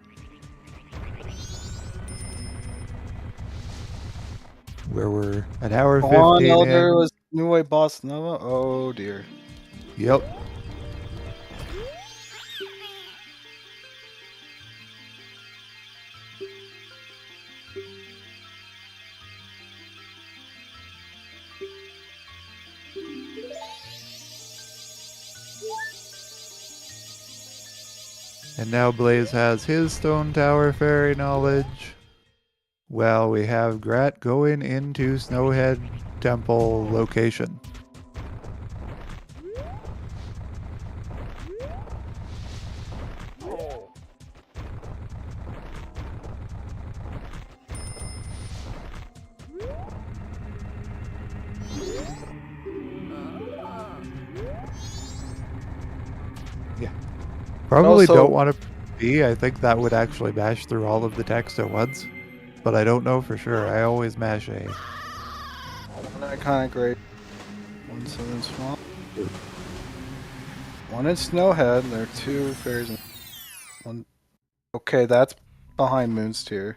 Where we're an hour 15 Elder in. was New Way Boss Nova? Oh dear. Yep. And now Blaze has his Stone Tower Fairy knowledge. Well, we have Grat going into Snowhead Temple location. Yeah. Probably Also- don't want to be. I think that would actually mash through all of the text at once. But I don't know for sure. I always mash A. One iconic grade. 1-7 swamp. One in Snowhead. There are two fairies. One. Okay, that's behind Moon's Tier.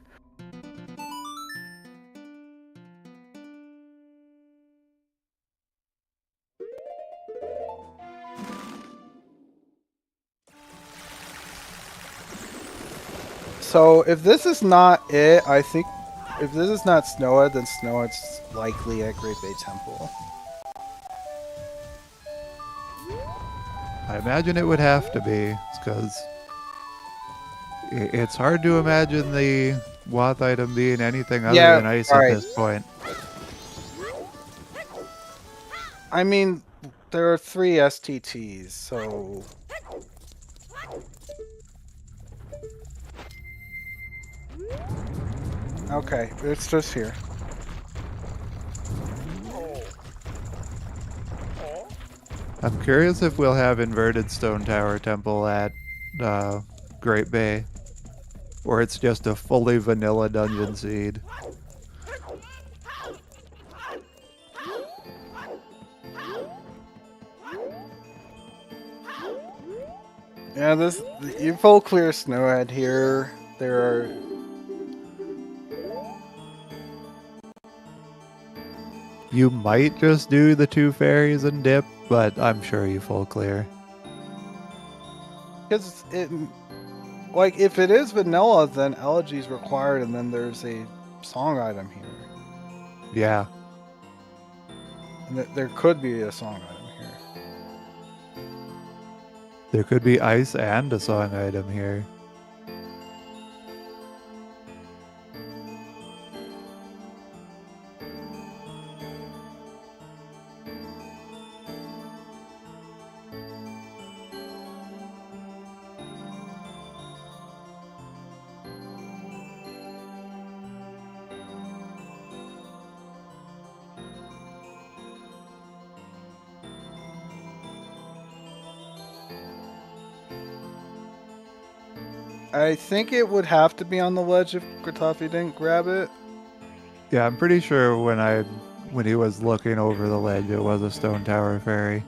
So if this is not it, I think if this is not Snowhead, then Snowhead's likely at Great Bay Temple. I imagine it would have to be, because it's hard to imagine the Wath item being anything other Yeah, than ice right. at this point. I mean, there are 3 STTs, so... Okay, it's just here. I'm curious if we'll have inverted Stone Tower Temple at Great Bay, or it's just a fully vanilla dungeon seed. Yeah, you full clear Snowhead here. There are... You might just do the 2 fairies and dip, but I'm sure you full clear. Because it... Like, if it is vanilla, then Elegy's required, and then there's a song item here. Yeah. And there could be a song item here. There could be ice and a song item here. I think it would have to be on the ledge if Gratoffie didn't grab it. Yeah, I'm pretty sure when he was looking over the ledge, it was a Stone Tower Fairy.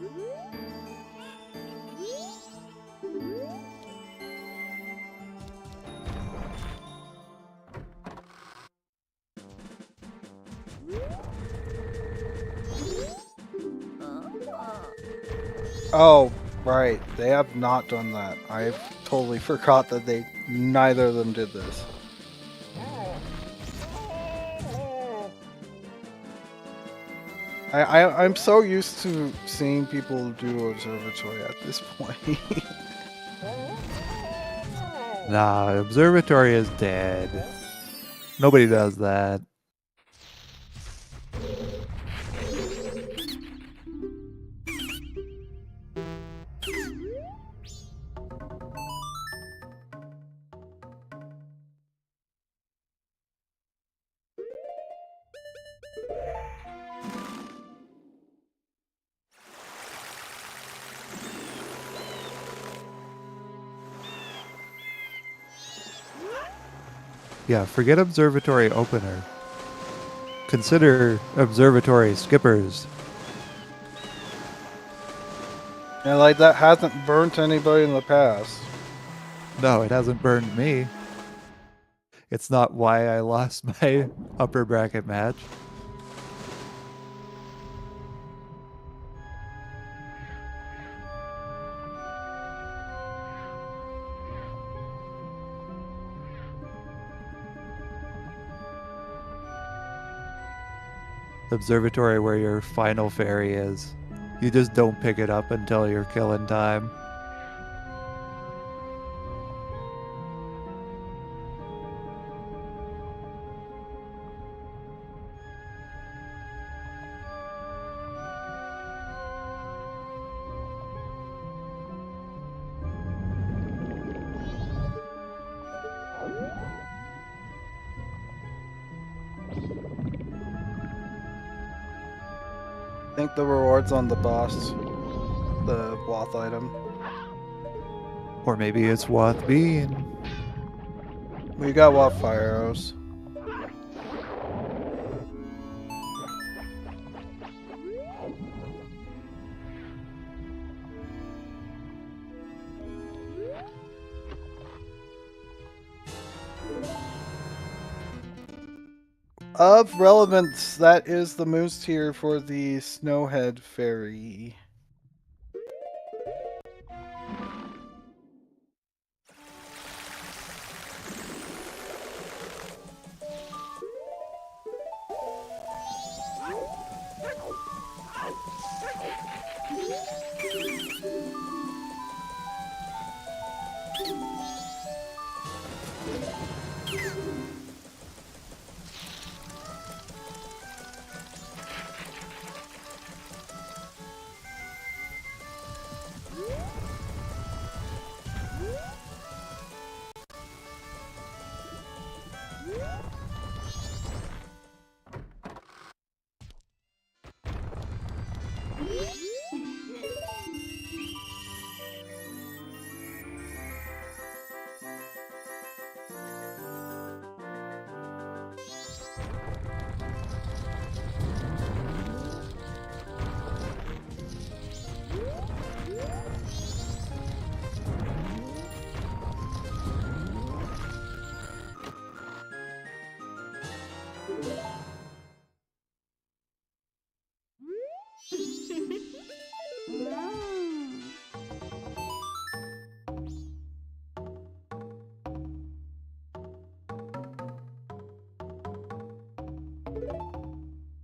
Oh, right. They have not done that. I've totally forgot that neither of them did this. I'm so used to seeing people do observatory at this point. Nah, observatory is dead. Nobody does that. Yeah, forget observatory opener. Consider observatory skippers. And like that hasn't burnt anybody in the past. No, it hasn't burned me. It's not why I lost my upper bracket match. Observatory where your final fairy is. You just don't pick it up until you're killing time. I think the reward's on the boss, the Wath item. Or maybe it's Wath Bean. We got Wath fire arrows. Of relevance, that is the moose tier for the Snowhead Fairy.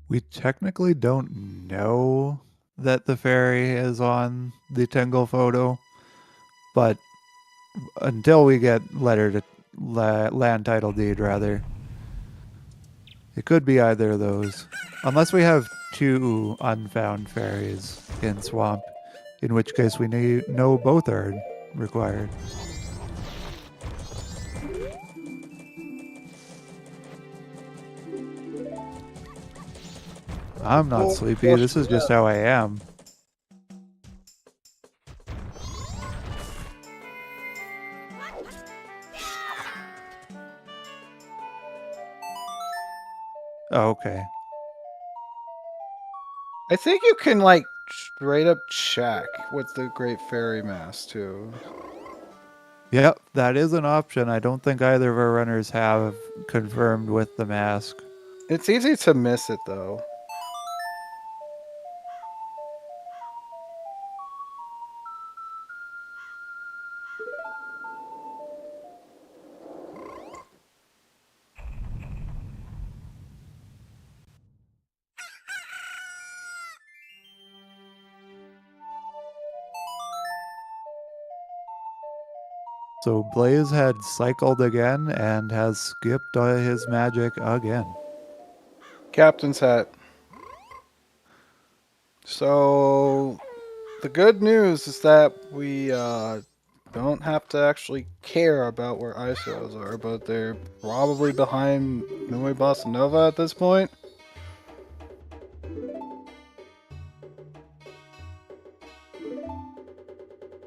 We technically don't know that the fairy is on the Tingle photo, but until we get land title deed, rather, it could be either of those. Unless we have two unfound fairies in Swamp, in which case we know both are required. I'm not sleepy. This is just how I am. Oh, okay. I think you can, like, straight up check with the Great Fairy Mask, too. Yep, that is an option. I don't think either of our runners have confirmed with the mask. It's easy to miss it, though. So Blaze had cycled again and has skipped his magic again. Captain's hat. So the good news is that we don't have to actually care about where ISOs are, but they're probably behind Nui Bossa Nova at this point.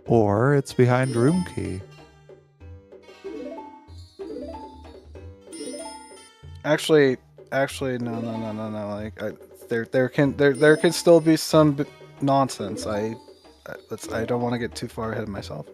Or it's behind Room Key. Actually, no. Like, there can still be some nonsense. I don't want to get too far ahead of myself.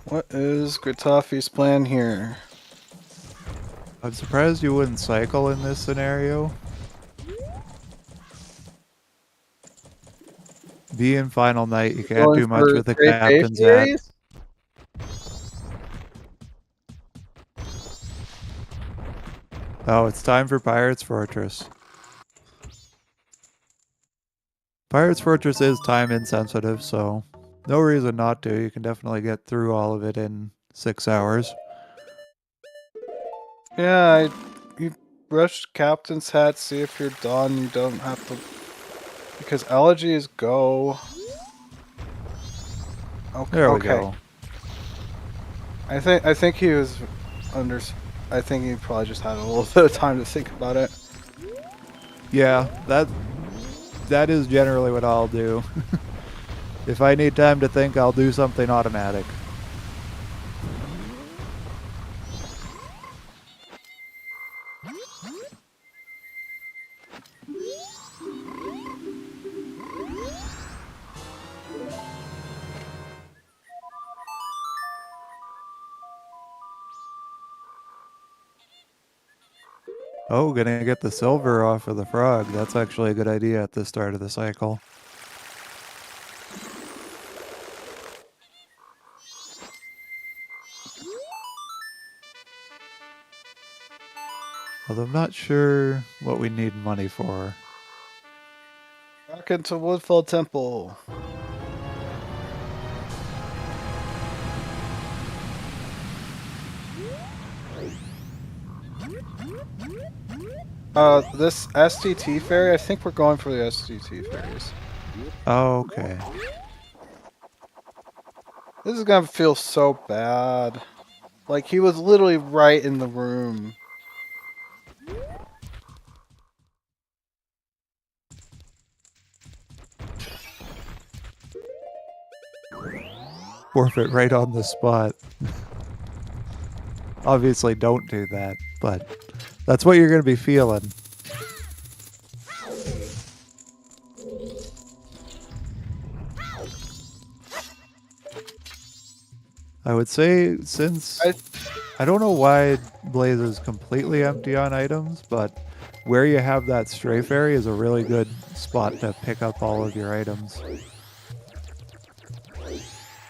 What is Gratoffie's plan here? I'm surprised you wouldn't cycle in this scenario. Being Final Night, you can't Going do much for with the Great Bay captain's hat. Series? Oh, it's time for Pirate's Fortress. Pirate's Fortress is time insensitive, so no reason not to. You can definitely get through all of it in 6 hours. Yeah, you brush Captain's hat, see if you're done. You don't have to, because elegy is go. Okay. There we go. I think he was under. I think he probably just had a little bit of time to think about it. Yeah, that is generally what I'll do. If I need time to think, I'll do something automatic. Oh, gonna get the silver off of the frog. That's actually a good idea at the start of the cycle. Although I'm not sure what we need money for. Back into Woodfall Temple. This STT ferry. I think we're going for the STT ferries. Oh, okay. This is gonna feel so bad. Like, he was literally right in the room. Forfeit right on the spot. Obviously don't do that, but that's what you're going to be feeling. I would say since I don't know why Blaze is completely empty on items, but where you have that stray fairy is a really good spot to pick up all of your items.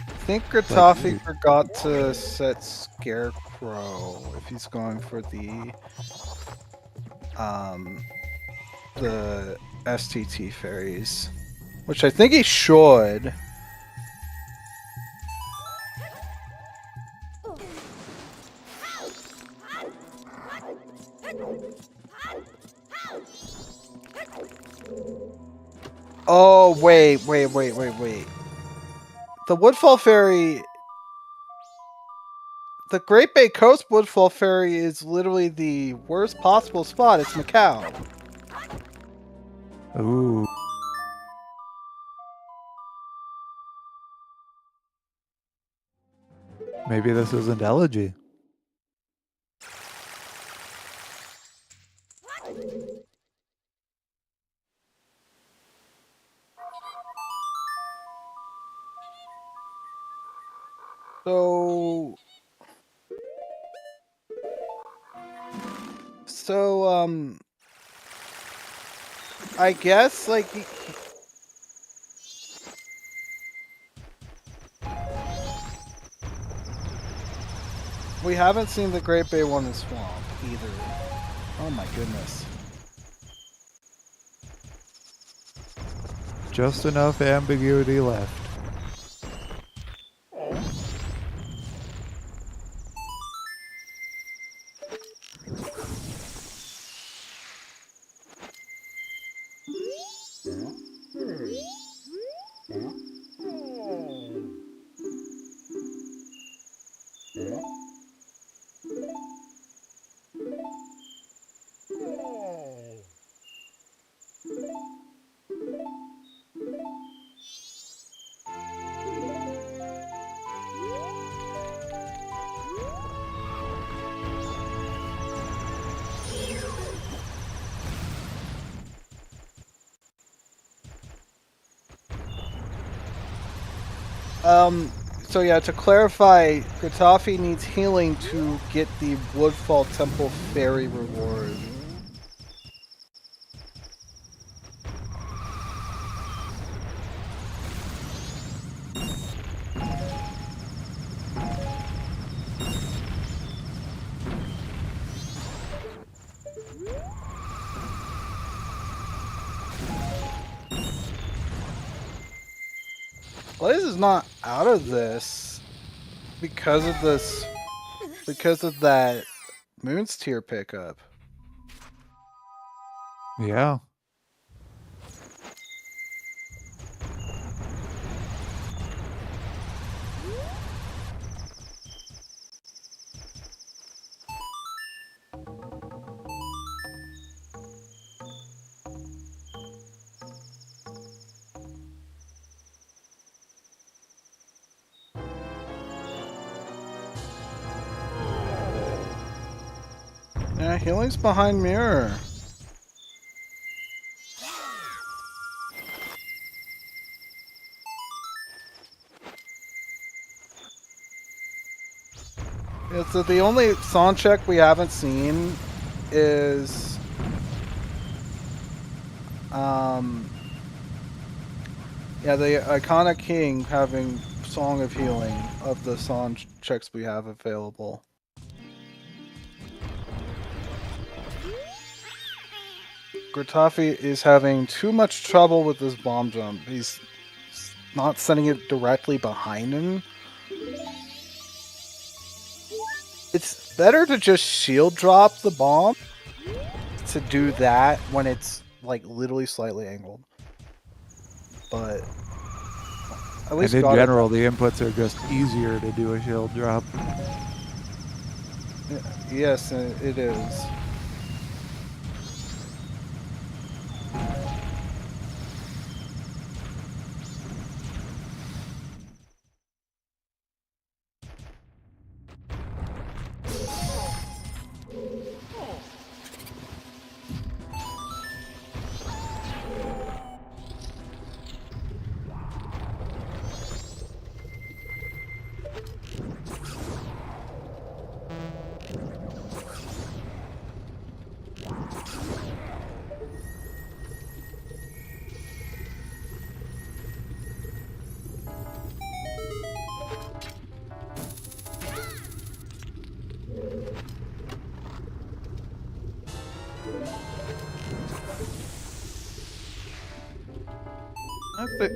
I think Gratoffie forgot to set Scarecrow if he's going for the STT fairies, which I think he should. Oh, wait. The Woodfall Fairy... The Great Bay Coast Woodfall Fairy is literally the worst possible spot. It's Macau. Ooh. Maybe this isn't elegy. So... So, I guess, like, we haven't seen the Great Bay one in Swamp, either. Oh my goodness. Just enough ambiguity left. So yeah, to clarify, Gratoffie needs healing to get the Woodfall Temple Fairy reward. Blaze is not out of this because of that Moon's Tear pickup. Yeah. Yeah, healing's behind Mirror. Yeah, so the only song check we haven't seen is yeah, the Iconic King having Song of Healing of the song checks we have available. Gratoffie is having too much trouble with this bomb jump. He's not setting it directly behind him. It's better to just shield drop the bomb to do that when it's like literally slightly angled. But at least And in general, the inputs are just easier to do a shield drop. Yes, it is.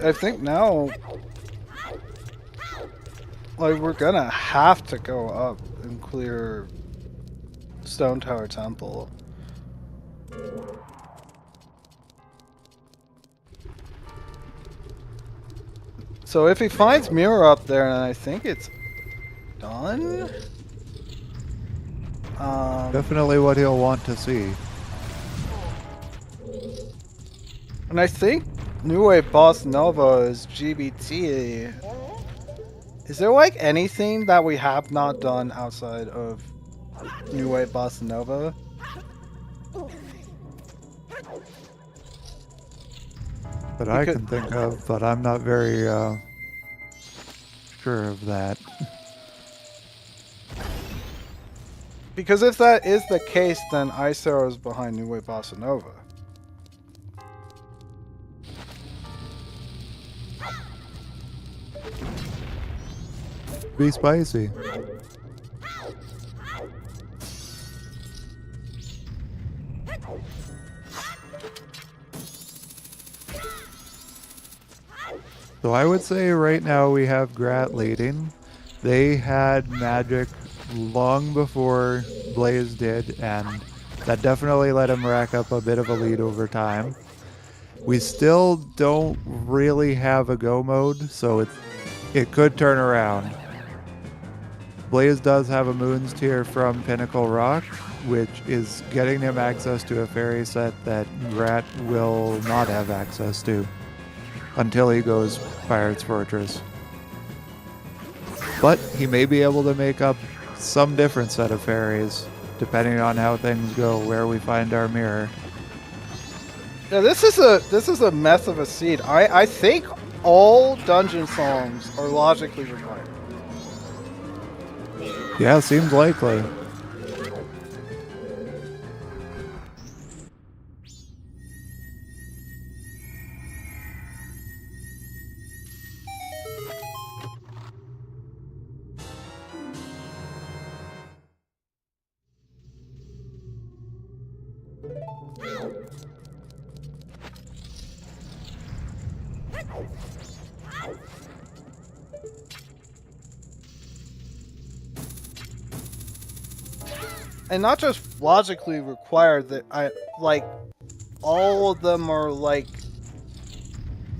I think now, like, we're gonna have to go up and clear Stone Tower Temple. So if he finds Mirror up there, and I think it's done. Definitely what he'll want to see. And I think New Wave Bossa Nova is GBT. Is there like anything that we have not done outside of New Wave Bossa Nova? That I can think of, but I'm not very sure of that. Because if that is the case, then Isaro is behind New Way Bossa Nova. Be spicy. So I would say right now we have Grat leading. They had magic long before Blaze did, and that definitely let him rack up a bit of a lead over time. We still don't really have a go mode, so it could turn around. Blaze does have a Moons tier from Pinnacle Rock, which is getting him access to a fairy set that Grat will not have access to until he goes Pirate's Fortress. But he may be able to make up some different set of fairies, depending on how things go, where we find our mirror. Yeah, this is a mess of a seed. I think all dungeon songs are logically required. Yeah, seems likely. And not just logically required, that all of them are like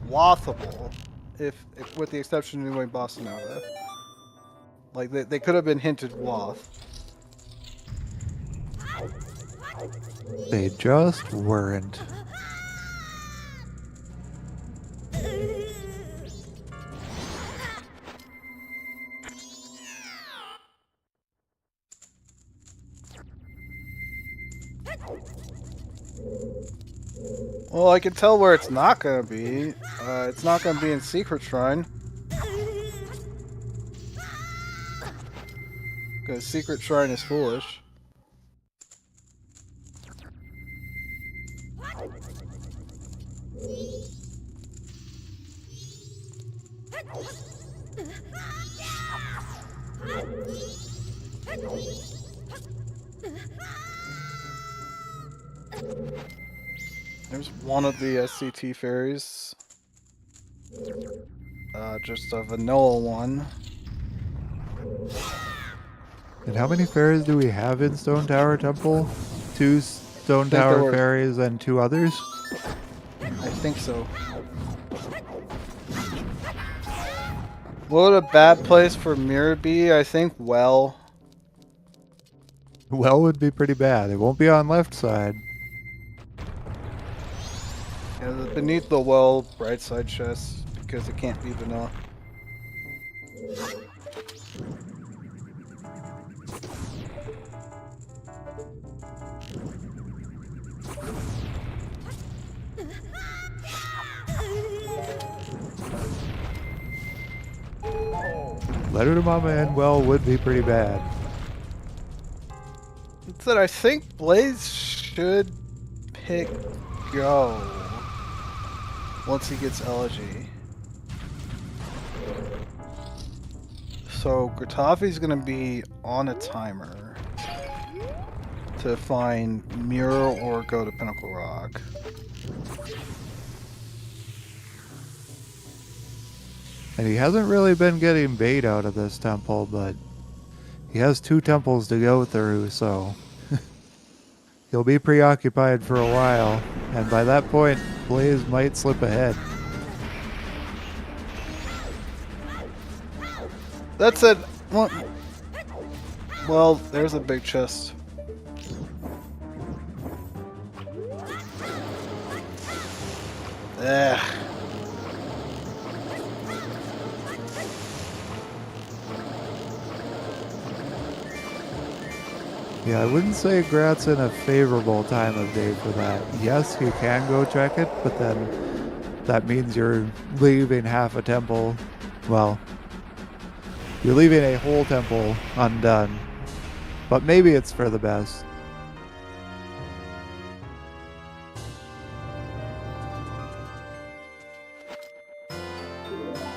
wathable, if with the exception of New Way Bossa Nova. Like they could have been hinted wath. They just weren't. Well, I can tell where it's not gonna be. It's not gonna be in Secret Shrine. Because Secret Shrine is foolish. There's one of the SCT fairies. Just a vanilla one. And how many fairies do we have in Stone Tower Temple? 2 Stone Tower fairies and 2 others? I think so. What would a bad place for mirror be? I think well. Well would be pretty bad. It won't be on left side. Yeah, beneath the well, right side chest, because it can't be vanilla. Letter to Mama and well would be pretty bad. It's that I think Blaze should pick go once he gets Elegy. So Gratoffie's gonna be on a timer to find Mirror or go to Pinnacle Rock. And he hasn't really been getting bait out of this temple, but he has 2 temples to go through, so he'll be preoccupied for a while, and by that point, Blaze might slip ahead. That's it. Well, there's a big chest. Ugh. Yeah, I wouldn't say Grat's in a favorable time of day for that. Yes, he can go check it, but then that means you're leaving half a temple. Well, you're leaving a whole temple undone. But maybe it's for the best.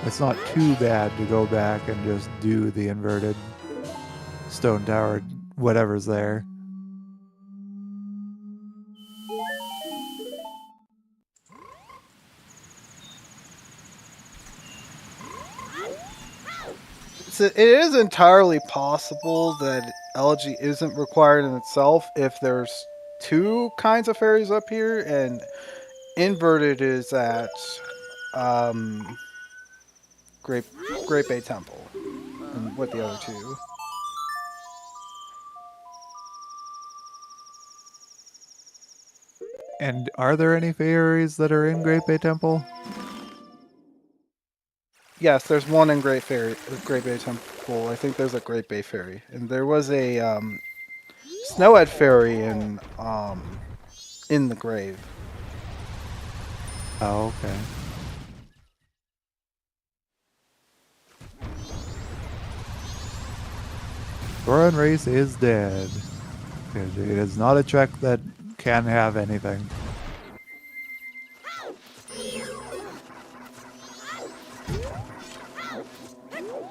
It's not too bad to go back and just do the inverted stone tower, whatever's there. It is entirely possible that elegy isn't required in itself if there's two kinds of fairies up here, and inverted is at Great Bay Temple, and with the other two. And are there any fairies that are in Great Bay Temple? Yes, there's one in Great Bay Temple. I think there's a Great Bay Fairy, and there was a Snowhead Fairy in the grave. Oh, okay. Goron Race is dead. It is not a check that can have anything.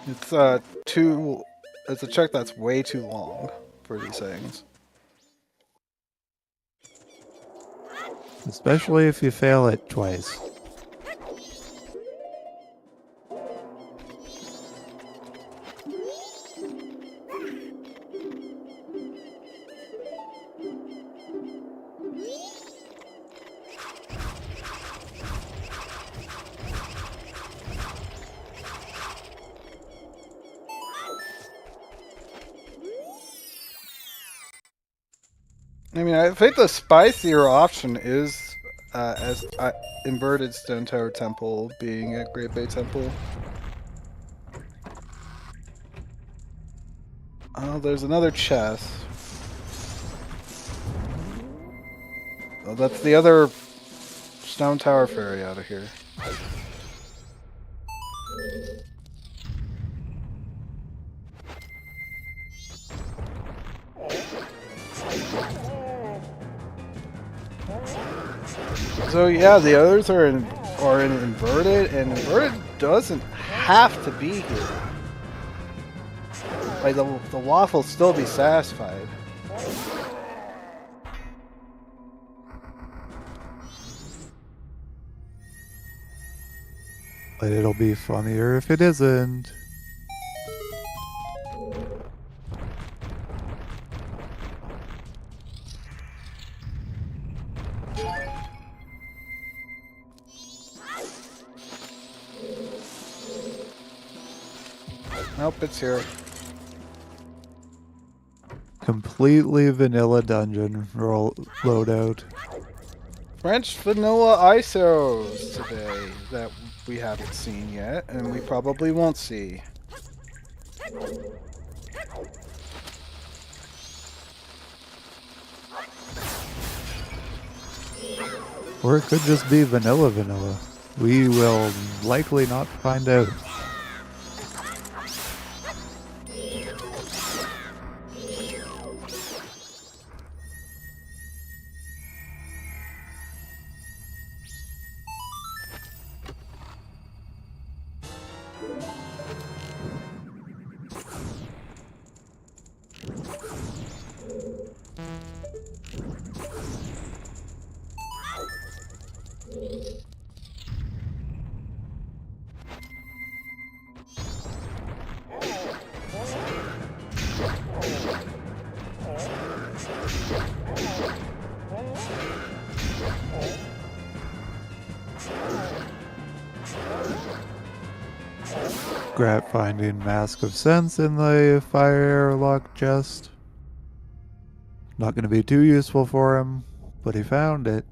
It's it's a check that's way too long for these things. Especially if you fail it twice. I mean, I think the spicier option is as inverted Stone Tower Temple being at Great Bay Temple. Oh, there's another chest. Oh, that's the other Stone Tower Fairy out of here. So yeah, the others are in inverted, and inverted doesn't have to be here. Like the waffle still be satisfied. But it'll be funnier if it isn't. Nope, it's here. Completely vanilla dungeon loadout. French vanilla ISOs today that we haven't seen yet, and we probably won't see. Or it could just be vanilla. We will likely not find out. Grat finding Mask of Sense in the fire airlock chest. Not going to be too useful for him, but he found it.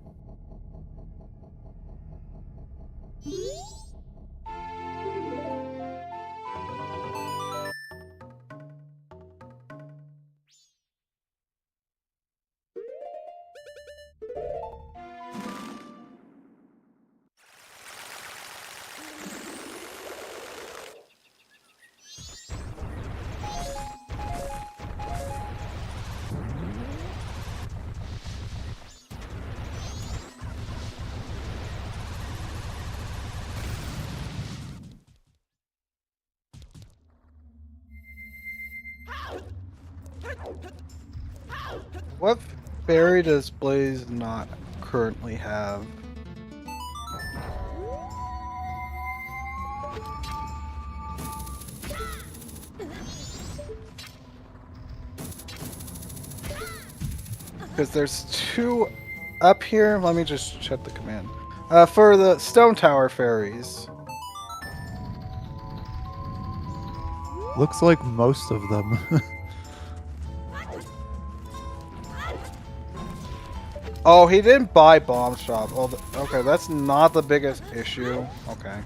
What fairy does Blaze not currently have? Because there's 2 up here. Let me just check the command. For the Stone Tower fairies. Looks like most of them. Oh, he didn't buy Bomb Shop. Oh, okay, that's not the biggest issue. Okay.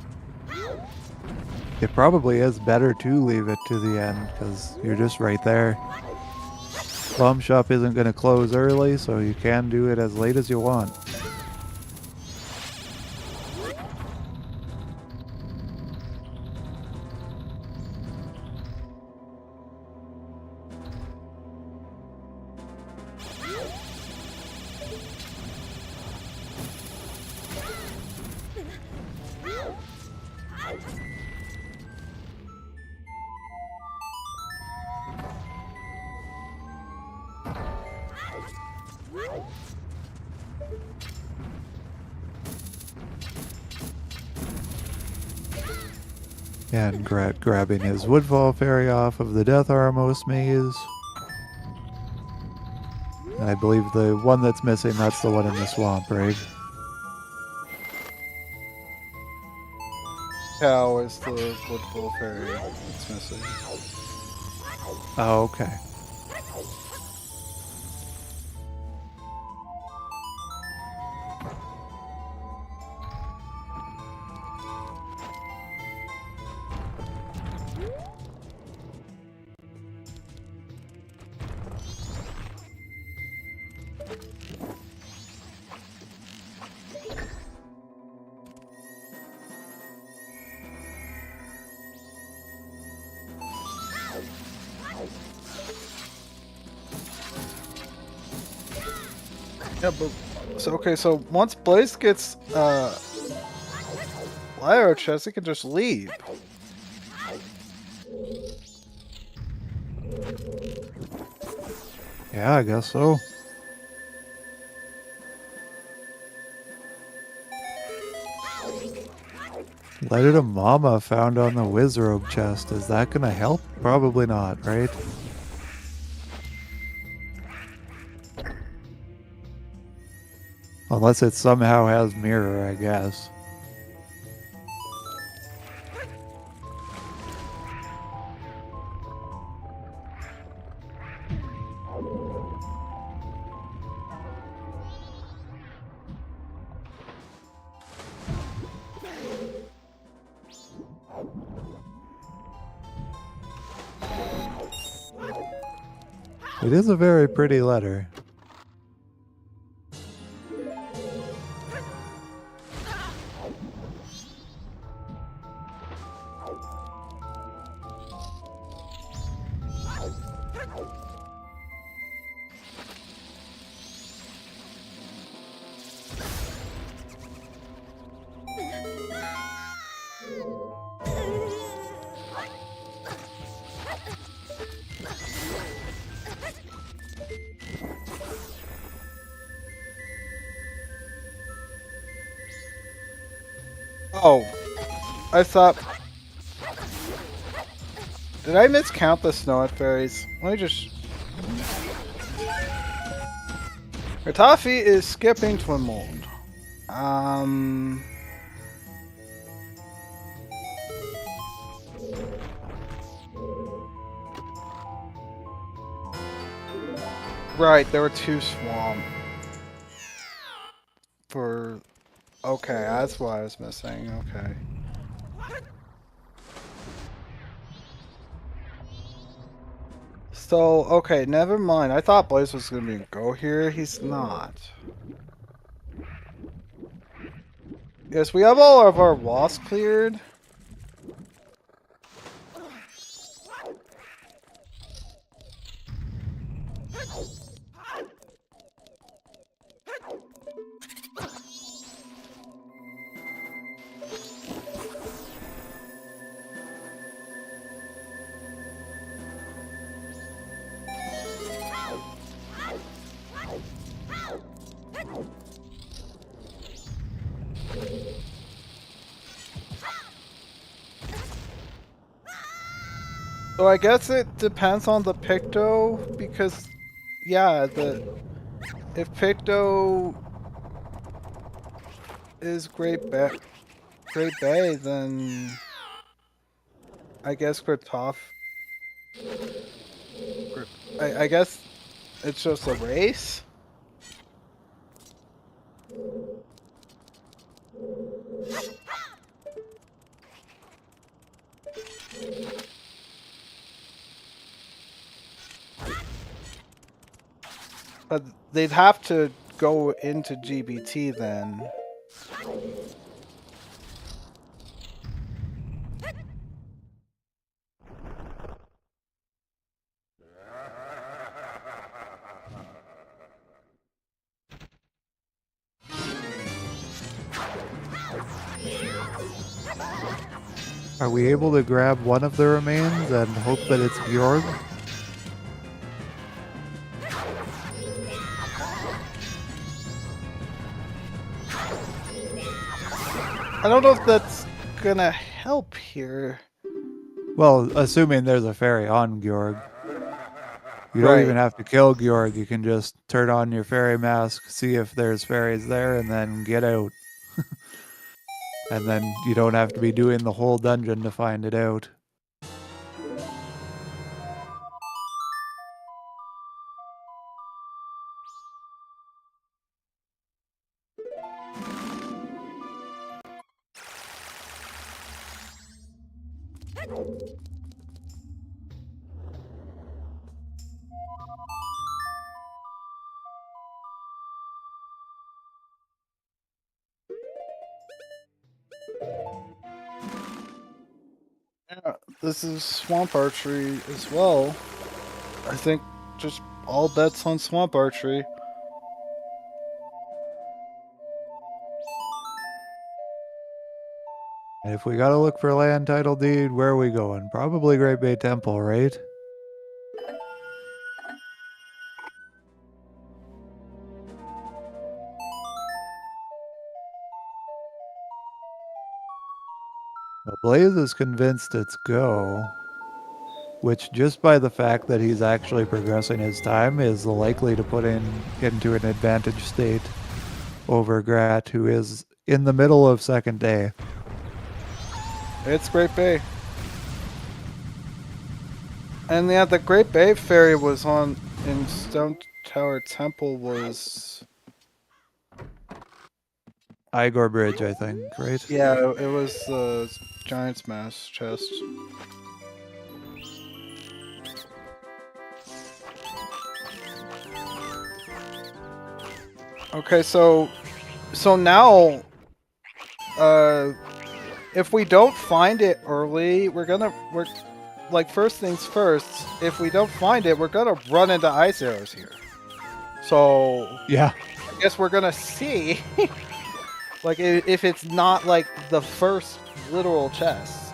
It probably is better to leave it to the end because you're just right there. Bomb shop isn't going to close early, so you can do it as late as you want. And grabbing his Woodfall Fairy off of the Death Armos maze. And I believe the one that's missing, that's the one in the swamp, right? Cow is the Woodfall fairy that's missing. Oh, okay. Yeah, but so once Blaze gets Lyro chest, he can just leave. Yeah, I guess so. Letter to Mama found on the Wizrobe chest. Is that gonna help? Probably not, right? Unless it somehow has mirror, I guess. It is a very pretty letter. Oh, I thought. Did I miscount the Snow Fairies? Let me just. Gratoffie is skipping Twin Mold. Right, there were 2 swamp. For. Okay, that's why I was missing. Okay. So, okay, never mind. I thought Blaze was going to go here. He's not. Yes, we have all of our wasps cleared. So I guess it depends on the Picto, because yeah, if Picto is Great Bay, then I guess I guess it's just a race. But they'd have to go into GBT then. Are we able to grab one of the remains and hope that it's Bjorg? I don't know if that's gonna help here. Well, assuming there's a fairy on Bjorg. You don't Right. even have to kill Bjorg. You can just turn on your fairy mask, see if there's fairies there, and then get out. And then you don't have to be doing the whole dungeon to find it out. Yeah, this is Swamp Archery as well. I think just all bets on Swamp Archery. And if we gotta look for land title deed, where are we going? Probably Great Bay Temple, right? Well, Blaze is convinced it's go, which just by the fact that he's actually progressing his time is likely to put him into an advantage state over Grat, who is in the middle of second day. It's Great Bay. And yeah, the Great Bay Ferry was in Stone Tower Temple was... Igor Bridge, I think, right? Yeah, it was the Giant's Mass chest. Okay, so now, if we don't find it early, we're like, first things first, if we don't find it, we're gonna run into ice arrows here. So Yeah. I guess we're gonna see, like, if it's not like the first literal chest.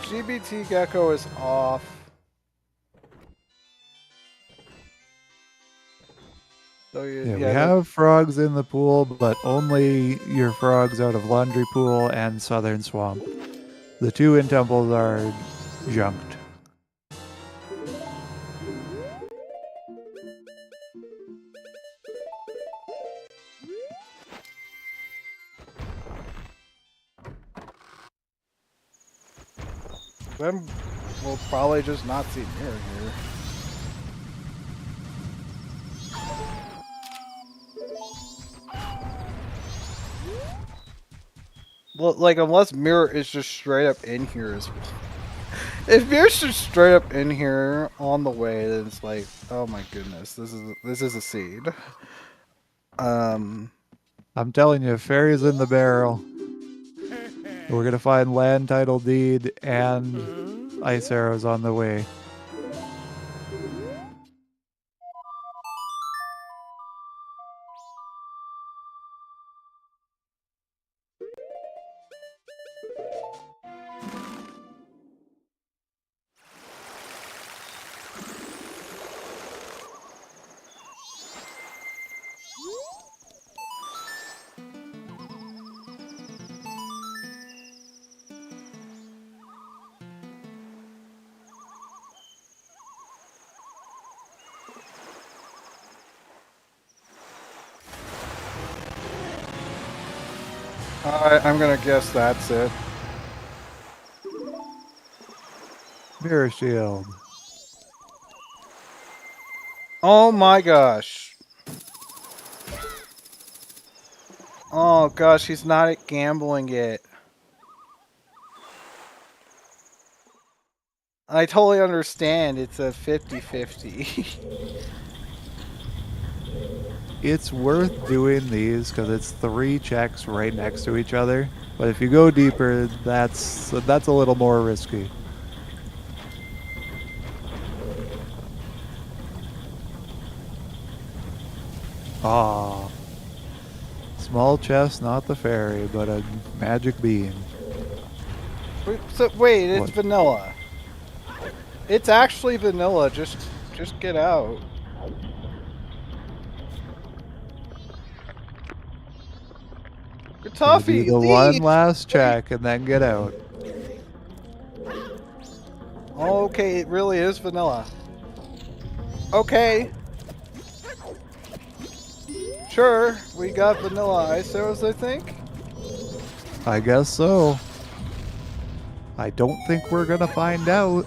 GBT Gecko is off. So Yeah, we have frogs in the pool, but only your frogs out of Laundry Pool and Southern Swamp. The two in temples are junked. Then we'll probably just not see mirror here. Well, like, unless mirror is just straight up in here as well. If mirror's just straight up in here on the way, then it's like, oh my goodness, this is a seed. I'm telling you, fairies in the barrel. We're gonna find land title deed and ice arrows on the way. I'm gonna guess that's it. Mirror shield. Oh my gosh. Oh gosh, he's not gambling it. I totally understand. It's a 50-50. It's worth doing these because it's 3 checks right next to each other. But if you go deeper, that's a little more risky. Ah, small chest, not the fairy, but a magic bean. Wait, it's What? vanilla. It's actually vanilla. Just get out. Gonna do Gratoffie, the one leave! last check and then get out. Okay, it really is vanilla. Okay. Sure, we got vanilla ISOs, I think. I guess so. I don't think we're gonna find out.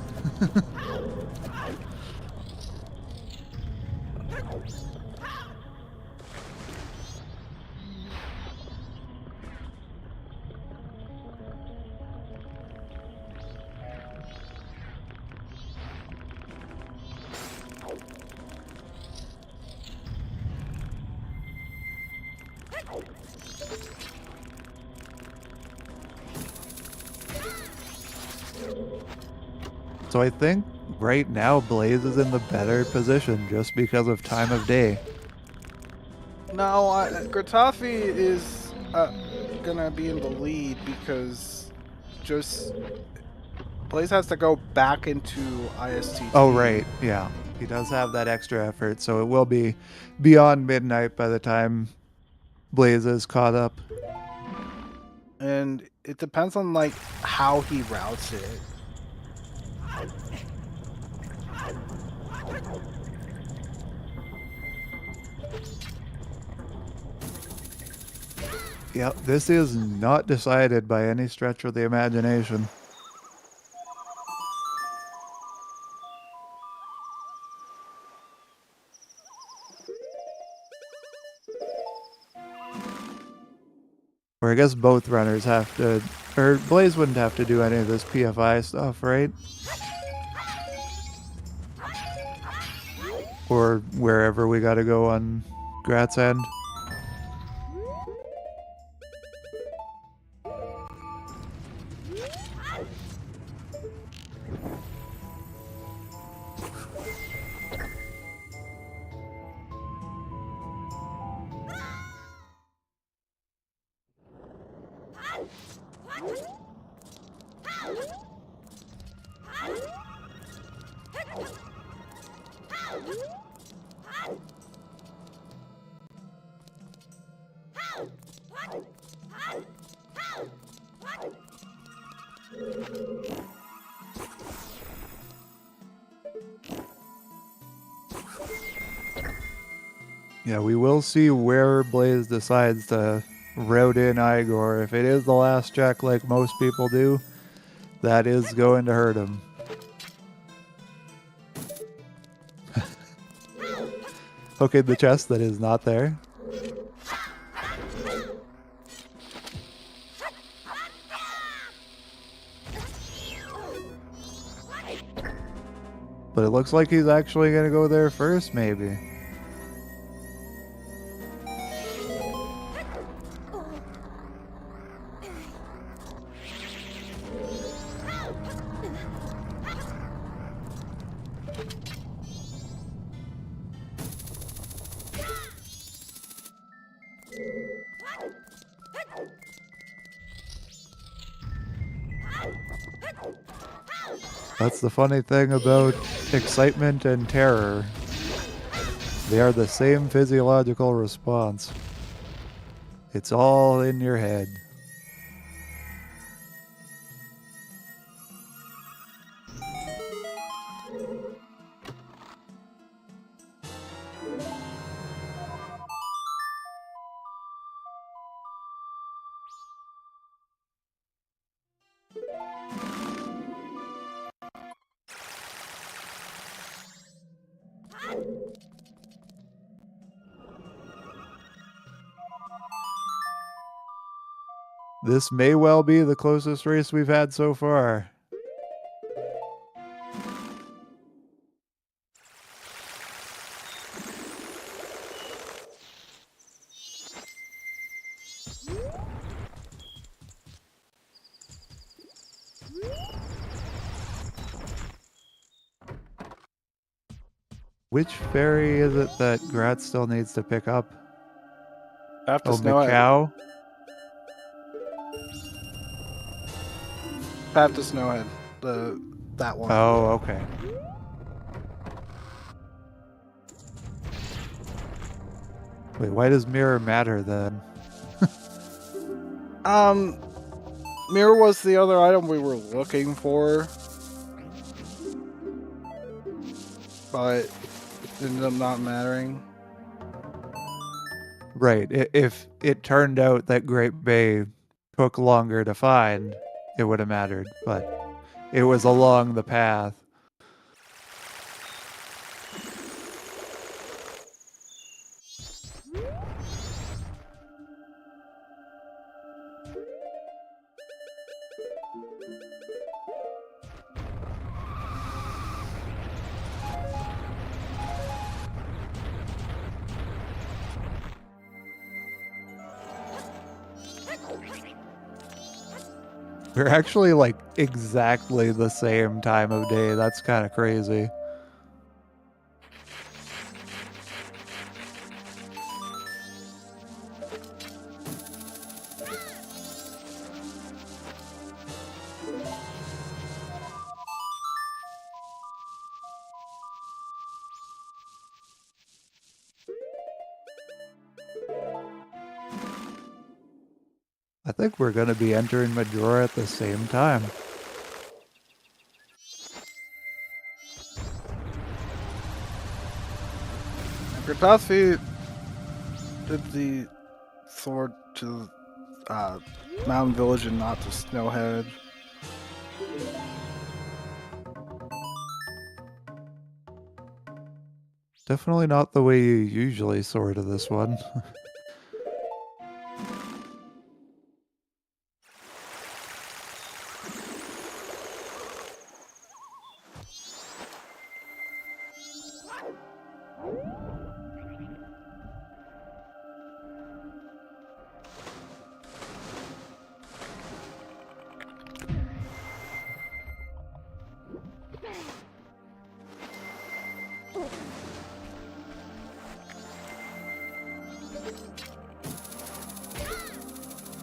So I think right now Blaze is in the better position just because of time of day. No, Gratoffie is gonna be in the lead because just Blaze has to go back into ISTT. Oh, right. Yeah. He does have that extra effort, so it will be beyond midnight by the time Blaze is caught up. And it depends on like how he routes it. Yep, this is not decided by any stretch of the imagination. Or I guess both runners have to, or Blaze wouldn't have to do any of this PFI stuff, right? Or wherever we gotta go on Grat's end. Yeah, we will see where Blaze decides to route in Igor. If it is the last check like most people do, that is going to hurt him. Okay, the chest that is not there. But it looks like he's actually going to go there first, maybe. That's the funny thing about excitement and terror. They are the same physiological response. It's all in your head. This may well be the closest race we've had so far. Which fairy is it that Grat still needs to pick up? After Oh, Snowhead. Machow? After Snowhead. That one. Oh, okay. Wait, why does mirror matter then? Mirror was the other item we were looking for. But it ended up not mattering. Right. If it turned out that Great Bay took longer to find, it would have mattered. But it was along the path. We're actually like exactly the same time of day. That's kind of crazy. I think we're going to be entering Majora at the same time. Gratoffie did the sword to Mountain Village and not to Snowhead. Definitely not the way you usually sort of this one.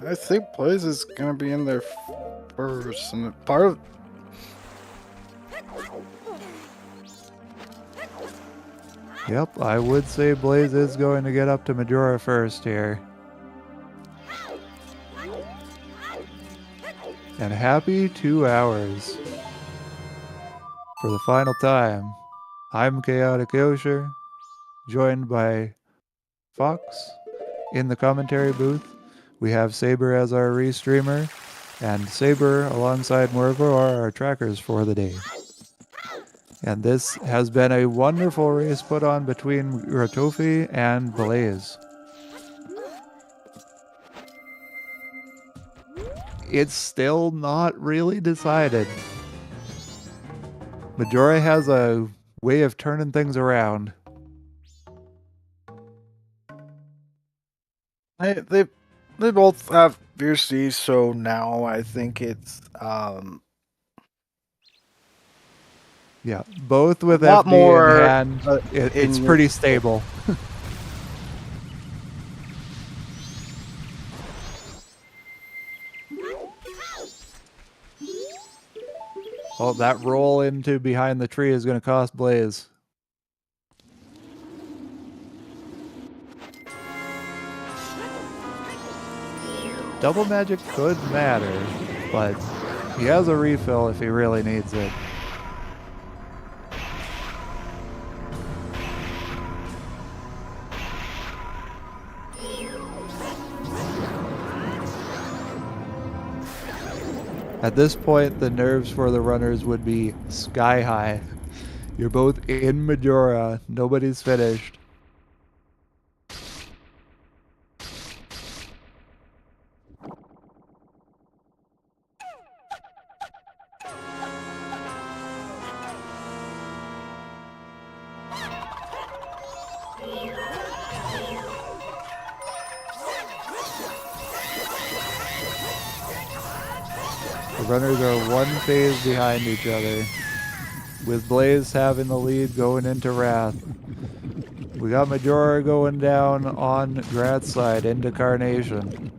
I think Blaze is gonna be in there first, and part of. Yep, I would say Blaze is going to get up to Majora first here. And happy 2 hours. For the final time, I'm Chaotic Yosher, joined by Fox in the commentary booth. We have Saber as our restreamer, and Saber alongside Morvo are our trackers for the day. And this has been a wonderful race put on between Gratoffie and Blaze. It's still not really decided. Majora has a way of turning things around. They both have fiercely, so now I think it's Yeah, both with a lot FD more, in hand, it's pretty stable. Oh, that roll into behind the tree is going to cost Blaze. Double magic could matter, but he has a refill if he really needs it. At this point, the nerves for the runners would be sky high. You're both in Majora. Nobody's finished. runners are one phase behind each other, with Blaze having the lead going into Wrath. We got Majora going down on Grat's side into Carnation.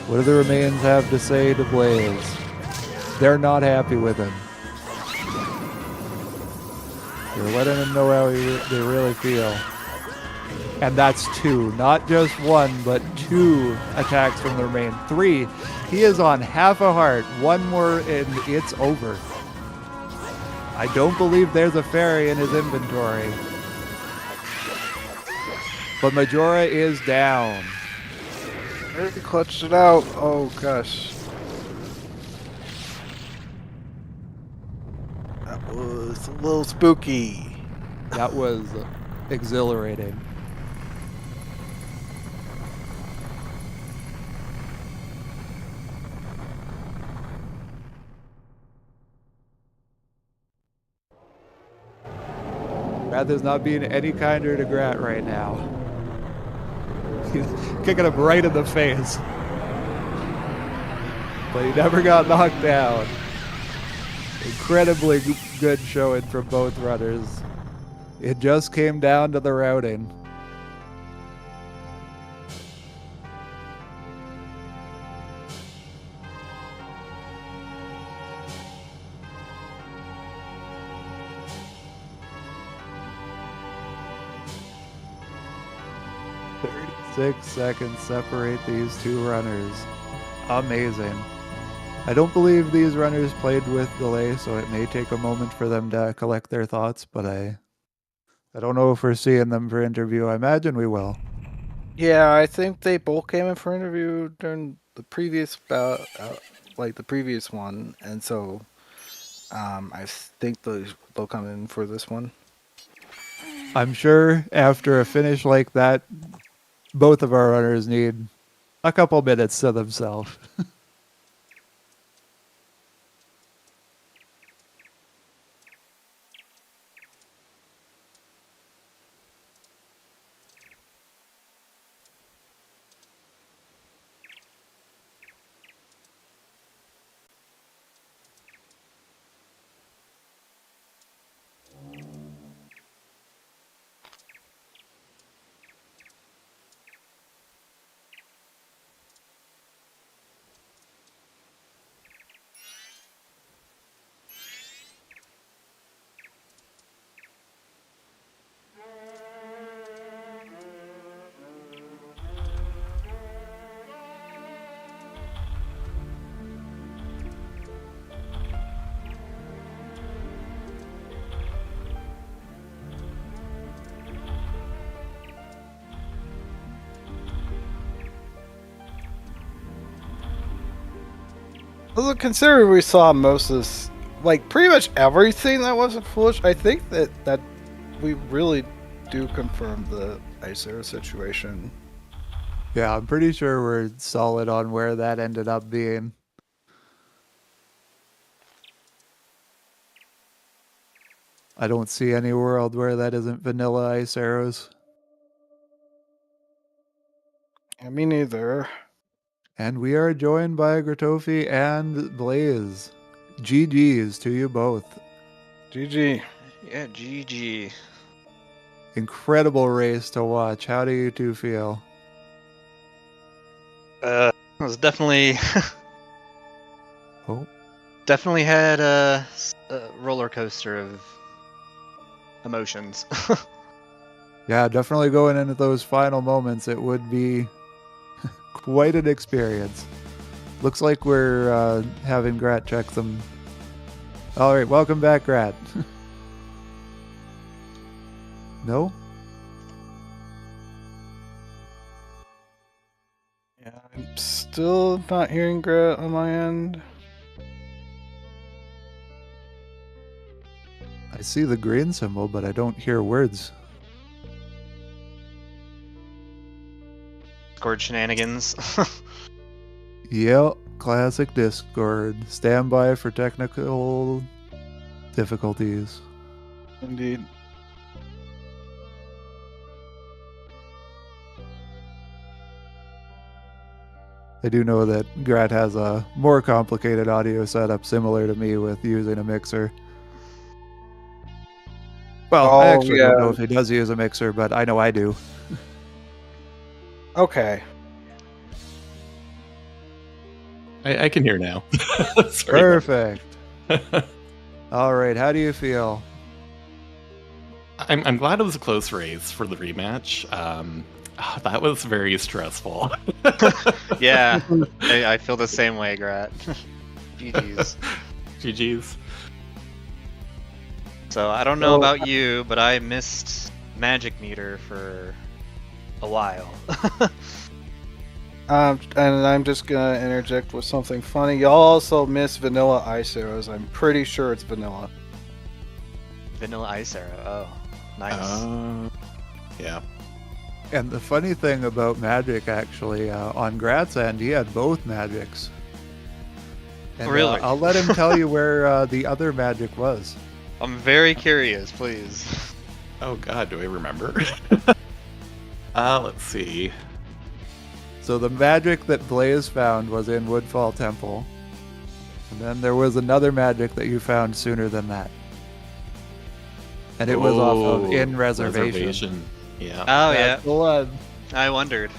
What do the remains have to say to Blaze? They're not happy with him. They're letting him know how they really feel. And that's 2. Not just 1, but 2 attacks from the remain. 3. He is on half a heart. 1 more and it's over. I don't believe there's a fairy in his inventory. But Majora is down. Already clutched it out. Oh gosh. That was a little spooky. That was exhilarating. Rather's not being any kinder to Grat right now. He's kicking him right in the face. But he never got knocked down. Incredibly good showing from both runners. It just came down to the routing. Six seconds separate these two runners. Amazing. I don't believe these runners played with delay, so it may take a moment for them to collect their thoughts, but I don't know if we're seeing them for interview. I imagine we will. Yeah, I think they both came in for interview during the previous bout, like the previous one, and so I think they'll come in for this one. I'm sure after a finish like that, both of our runners need a couple minutes to themselves. Well, considering we saw most of this, like pretty much everything that wasn't foolish, I think that we really do confirm the Icero situation. Yeah, I'm pretty sure we're solid on where that ended up being. I don't see any world where that isn't vanilla ice arrows. Yeah, me neither. And we are joined by Gratoffie and Blaze. GG's to you both. GG. Yeah, GG. Incredible race to watch. How do you two feel? It was definitely Oh, definitely had a roller coaster of emotions. yeah, definitely going into those final moments. It would be quite an experience. Looks like we're having Grat check them. All right, welcome back, Grat. No? Yeah, I'm still not hearing Grat on my end. I see the green symbol, but I don't hear words. Discord shenanigans. Yep, classic Discord. Stand by for technical difficulties. Indeed. I do know that Grat has a more complicated audio setup similar to me with using a mixer. Well, I Oh, actually don't know if he does use a mixer, but I know I do. Okay. I can hear now. Sorry. Perfect. All right, how do you feel? I'm glad it was a close race for the rematch. That was very stressful. Yeah, I feel the same way, Grat. GG's. GG's. So I don't know about you, but I missed Magic Meter for a while. And I'm just gonna interject with something funny. Y'all also miss Vanilla Ice Arrows. I'm pretty sure it's vanilla. Vanilla Ice Arrow. Oh, nice. Yeah. And the funny thing about Magic, actually, on Grat's end, he had both Magics. And, Really? I'll let him tell you where the other Magic was. I'm very curious, please. Oh god, do I remember? Let's see. So the Magic that Blaze found was in Woodfall Temple. And then there was another Magic that you found sooner than that. And it was off of In Reservation. Yeah. Oh, That's the one. yeah. I wondered.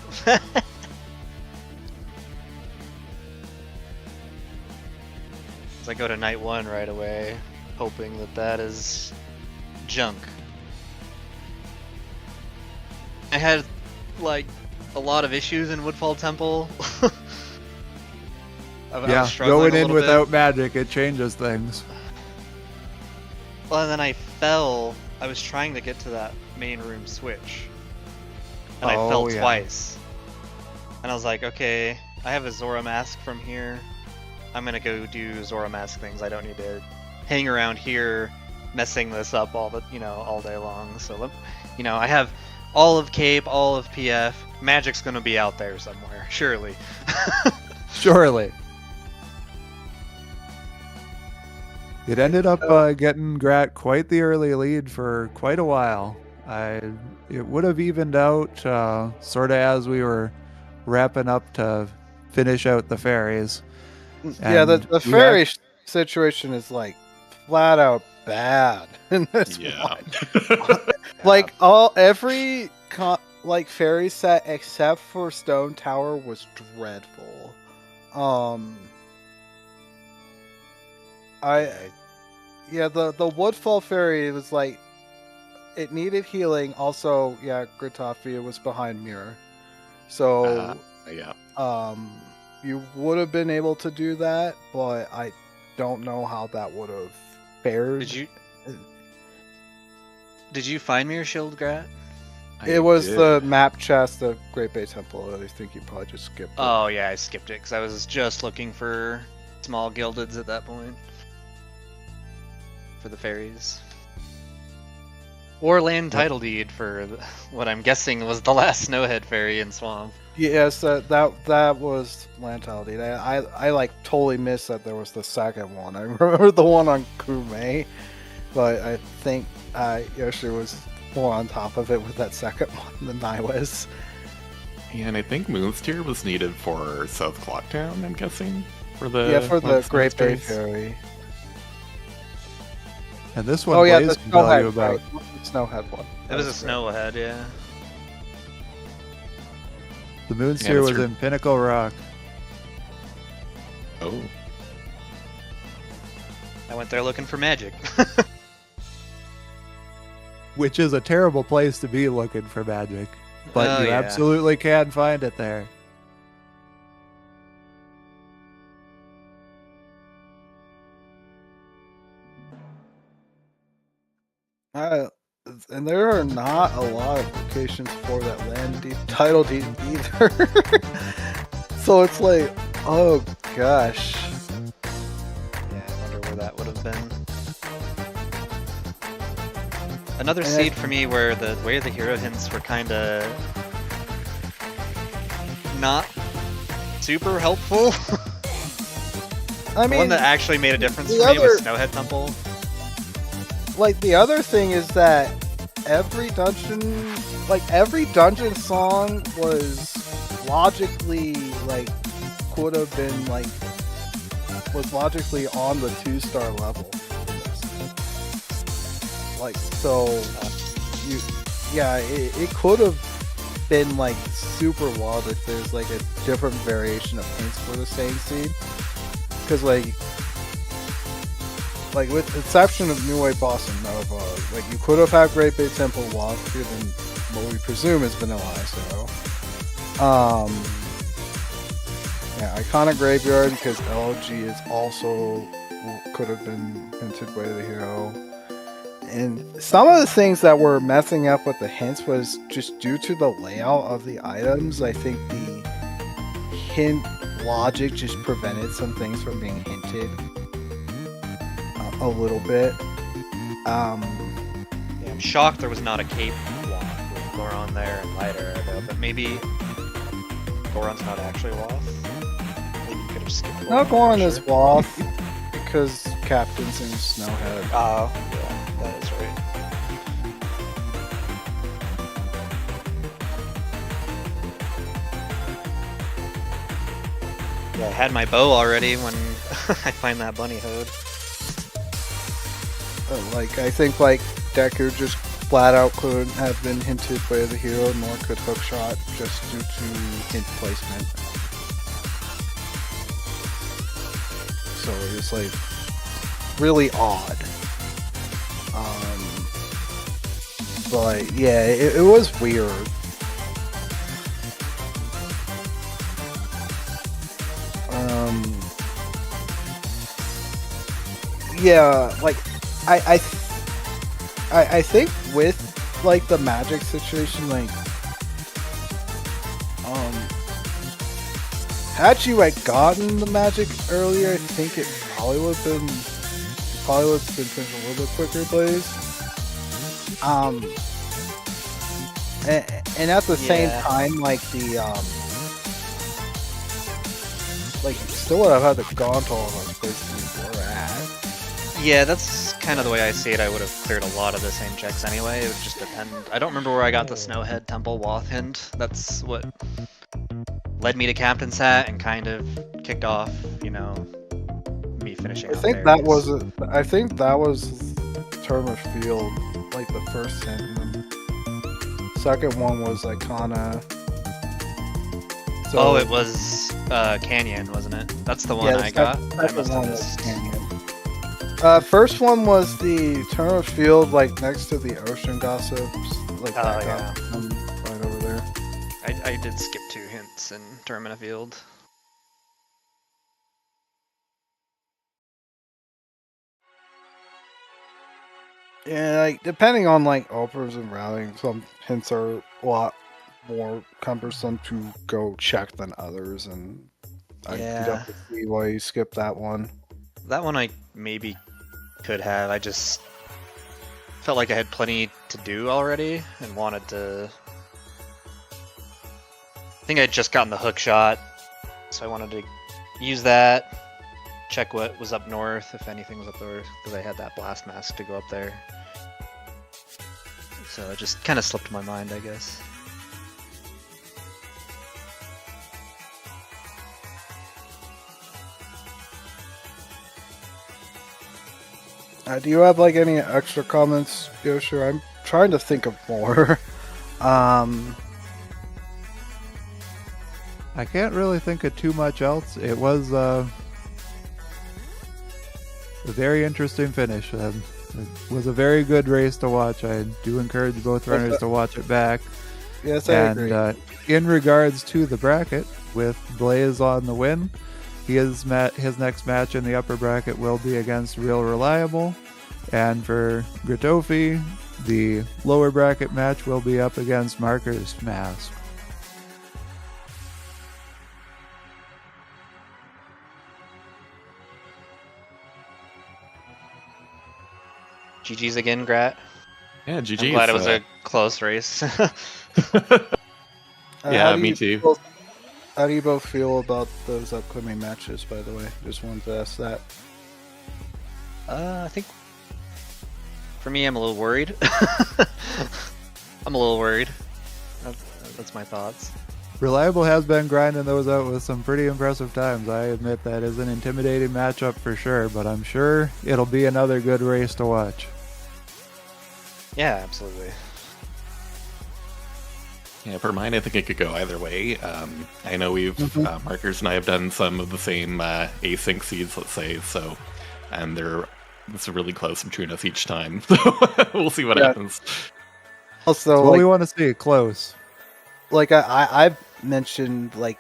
So I go to night 1 right away, hoping that that is junk. I had, like, a lot of issues in Woodfall Temple. I was struggling going a in little without bit. Magic, it changes things. Well, and then I fell. I was trying to get to that main room switch. And I fell yeah. twice. And I was like, okay, I have a Zora mask from here. I'm gonna go do Zora mask things. I don't need to hang around here messing this up all day long. So, I have all of Cape, all of PF. Magic's gonna be out there somewhere, surely. Surely. It ended up getting Grat quite the early lead for quite a while. It would have evened out sort of as we were wrapping up to finish out the fairies. Yeah, the And fairy situation is like flat out bad in this Yeah. one. Like every fairy set except for Stone Tower was dreadful. The Woodfall fairy was like it needed healing. Also, yeah, Gratoffie was behind mirror, so yeah. you would have been able to do that, but I don't know how that would have fared. Did you find Mirror Shield, Grat? It was the map chest of Great Bay Temple. I think you probably just skipped it. Oh yeah, I skipped it because I was just looking for small gildeds at that point. For the fairies. Or land title deed for what I'm guessing was the last Snowhead fairy in Swamp. Yes, that was land title deed. I like totally missed that there was the second one. I remember the one on Kume, but I think Yoshi was more on top of it with that second one than I was. Yeah, and I think Moonsteer was needed for South Clocktown, I'm guessing. For the Great Bay Monsters. Fairy. And this one, the Blaze can tell you Snowhead, about. right. The Snowhead one. It was a Snowhead, yeah. The Moonsteer that's was true. in Pinnacle Rock. Oh. I went there looking for magic. Which is a terrible place to be looking for magic. But Oh, you yeah. absolutely can find it there. And there are not a lot of locations for that land title deed either. So it's like, oh gosh. Yeah, I wonder where that would have been. Another seed for me where the way the hero hints were kind of not super helpful. I The mean, one that actually made a difference the for me was other- Snowhead Temple. like the other thing is that every dungeon song was logically like could have been like was logically on the 2-star level. Like so, it could have been like super wild if there's like a different variation of hints for the same scene. Because like with the exception of New Wave Boss and Nova, like you could have had Great Bay Temple walk through than what we presume is Vanilla ISO. Iconic Graveyard because LG is also could have been hinted by the hero. And some of the things that were messing up with the hints was just due to the layout of the items. I think the hint logic just prevented some things from being hinted a little bit. I'm shocked there was not a cape walk with Goron there and Lighter, though, but maybe Goron's not actually Woth. Maybe you could have skipped Goron. No, Goron is Woth because Captain's in Snowhead. Oh, yeah, that is right. Yeah, I had my bow already when I find that bunny hood. I think Deku just flat out couldn't have been hinted by the hero, nor could Hookshot just due to hint placement. So it's like really odd. But yeah, it was weird. Yeah, I think with the magic situation, had you gotten the magic earlier, I think it probably would have been finished a little bit quicker, Blaze. And at the same time, you still would have had to gone to all those places we were at. Yeah, that's kind of the way I see it. I would have cleared a lot of the same checks anyway. It would just depend. I don't remember where I got the Snowhead Temple Woth hint. That's what led me to Captain's Hat and kind of kicked off, me finishing. I think that was Term of Field, the first hint. Second one was Icona. So, it was Canyon, wasn't it? That's the one I got. I must have missed. Canyon. First one was the Term of Field, next to the Ocean Gossips, right over there. I did skip 2 hints in Tournament of Field. Yeah, depending on offers and routing, some hints are a lot more cumbersome to go check than others, and I can definitely see why you skipped that one. That one I maybe could have. I just felt like I had plenty to do already and wanted to. I think I'd just gotten the hook shot, so I wanted to use that, check what was up north, if anything was up there, because I had that blast mask to go up there. So it just kind of slipped my mind, I guess. Do you have any extra comments, Yoshi? I'm trying to think of more. I can't really think of too much else. It was a very interesting finish. It was a very good race to watch. I do encourage both runners to watch it back. Yes, I agree. In regards to the bracket, with Blaze on the win, his next match in the upper bracket will be against Real Reliable. And for Gratoffie, the lower bracket match will be up against Marker's Mask. GG's again, Grat. Yeah, GG. I'm glad it was a close race. Yeah, me too. How do you both feel about those upcoming matches, by the way? Just wanted to ask that. I think for me, I'm a little worried. I'm a little worried. That's my thoughts. Reliable has been grinding those out with some pretty impressive times. I admit that is an intimidating matchup for sure, but I'm sure it'll be another good race to watch. Yeah, absolutely. Yeah, for mine, I think it could go either way. I know Markers and I have done some of the same async seeds, let's say, so, and it's really close between us each time, so we'll see what happens. Also, what we want to see, close. Like I've mentioned, like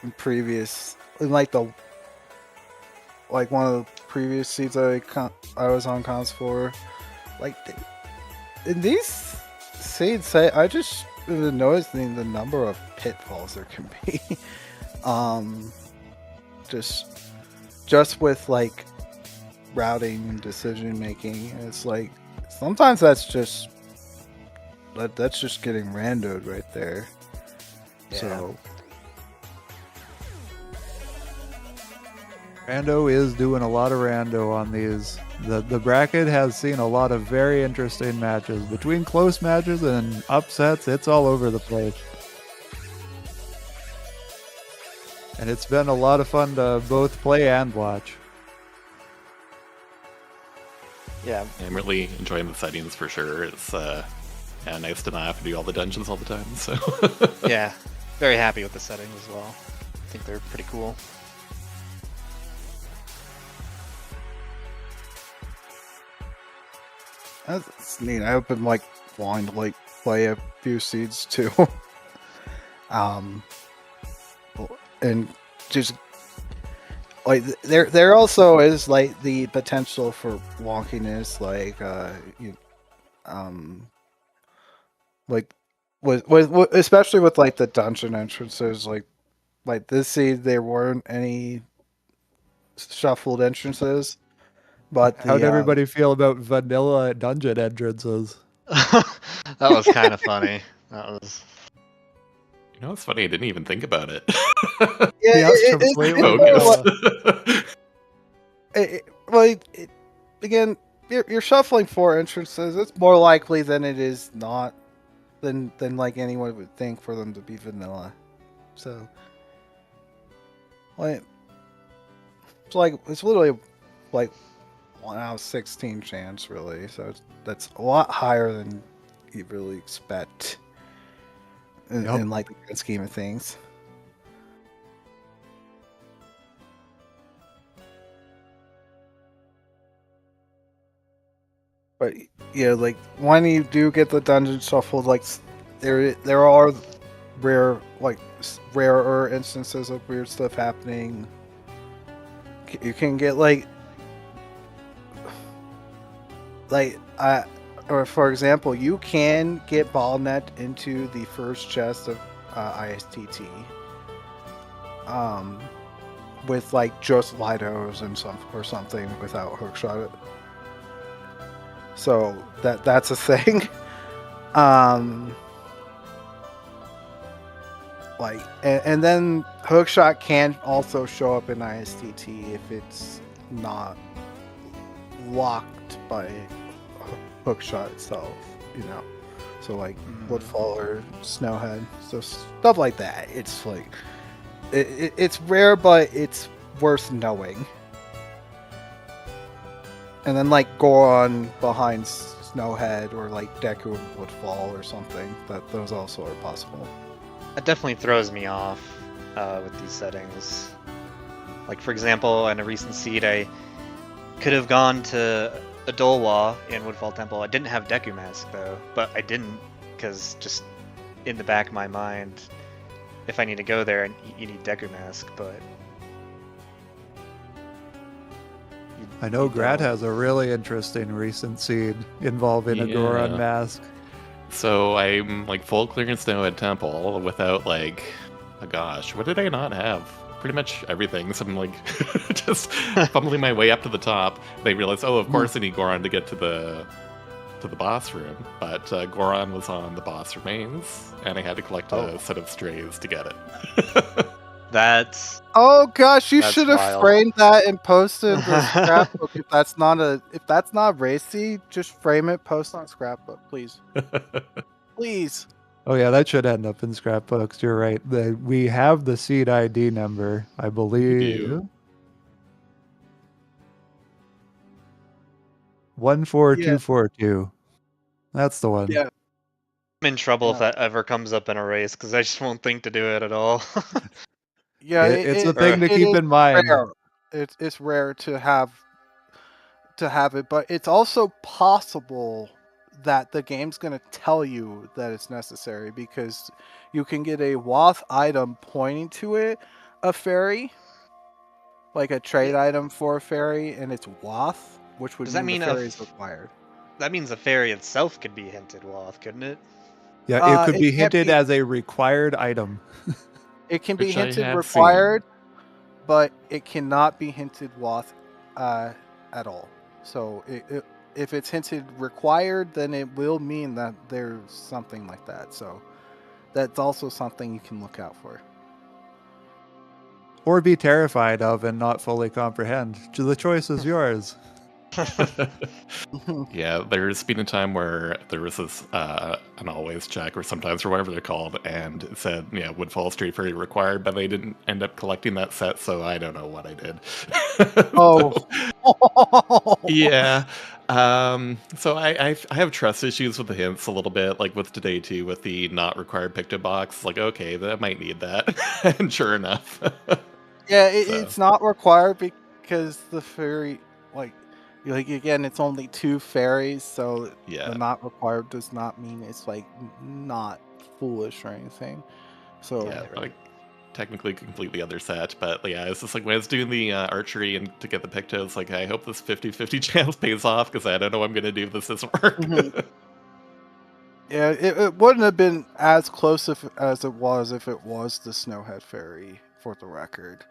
in one of the previous seeds I was on cons for, like in these seeds, I just been noticing the number of pitfalls there can be. just with like routing and decision making. It's like sometimes that's just getting randoed right there. Yeah. So Rando is doing a lot of rando on these. The bracket has seen a lot of very interesting matches. Between close matches and upsets, it's all over the place. And it's been a lot of fun to both play and watch. Yeah. I'm really enjoying the settings for sure. It's nice to not have to do all the dungeons all the time. So Yeah. Very happy with the settings as well. I think they're pretty cool. that's neat. I've been like wanting to like play a few seeds too. And just like there also is like the potential for wonkiness, like with especially with like the dungeon entrances, like this seed there weren't any shuffled entrances, but How'd everybody feel about vanilla dungeon entrances? That was kind of funny. That was. you know, it's funny. I didn't even think about it. Yeah, again, you're shuffling 4 entrances. It's more likely than it is not than like anyone would think for them to be vanilla. So, like, it's literally like 1 out of 16 chance, really. So that's a lot higher than you really expect in like the grand scheme of things. But yeah, like when you do get the dungeon shuffled, like there are rarer instances of weird stuff happening. You can get or for example, you can get ballnet into the first chest of ISTT. With like just Lidos and something without hookshot. So that's a thing. And then hookshot can also show up in ISTT if it's not locked by hookshot itself, So like Woodfall or Snowhead, so stuff like that. It's like it's rare, but it's worth knowing. And then like Goron behind Snowhead or like Deku and Woodfall or something. Those also are possible. That definitely throws me off with these settings. Like for example, in a recent seed, I could have gone to Adolwa in Woodfall Temple. I didn't have Deku Mask though, but I didn't because just in the back of my mind, if I need to go there, you need Deku Mask, but. I know Grat has a really interesting recent seed involving a Goron mask. So I'm like full clearance now at Temple without like, oh gosh, what did I not have? Pretty much everything. So I'm like just fumbling my way up to the top. They realized, oh, of course I need Goron to get to the boss room. But Goron was on the boss remains, and I had to collect a set of strays to get it. That's oh gosh, you should have wild. framed that and posted the scrapbook. If that's not racy, just frame it, post on scrapbook, please. Please. Oh yeah, that should end up in scrapbooks. You're right. We have the seed ID number, I believe. do. 14242. That's the one. Yeah. I'm in trouble if Yeah. that ever comes up in a race because I just won't think to do it at all. Yeah, It's a thing to it keep is in mind. rare. It's rare to have it, but it's also possible that the game's going to tell you that it's necessary because you can get a WAF item pointing to it, a fairy, like a trade item for a fairy, and it's WAF, which would Does that mean the mean fairy is required. that means the fairy itself could be hinted off, couldn't it? Yeah, it could It be can't hinted be- as a required item. It can be Which I hinted have required, but it cannot be hinted WAF at all. So if it's hinted required, then it will mean that there's something like that. So that's also something you can look out for. Or be terrified of and not fully comprehend. The choice is yours. Yeah, there's been a time where there was this an always check or sometimes or whatever they're called, and it said, yeah, Woodfall Street Fairy required, but they didn't end up collecting that set, so I don't know what I did. Oh. Yeah. So I have trust issues with the hints a little bit, like with today too, with the not required picked up box. Like, okay, that might need that. And sure enough. Yeah, So. it's not required because the fairy, like again, it's only 2 fairies, so Yeah. the not required does not mean it's like not foolish or anything. So Yeah, like technically complete the other set, but yeah, it's just like when I was doing the archery and to get the Pictos, like I hope this 50-50 chance pays off because I don't know what I'm gonna do if this doesn't work. Yeah, it wouldn't have been as close as it was if it was the Snowhead Fairy, for the record.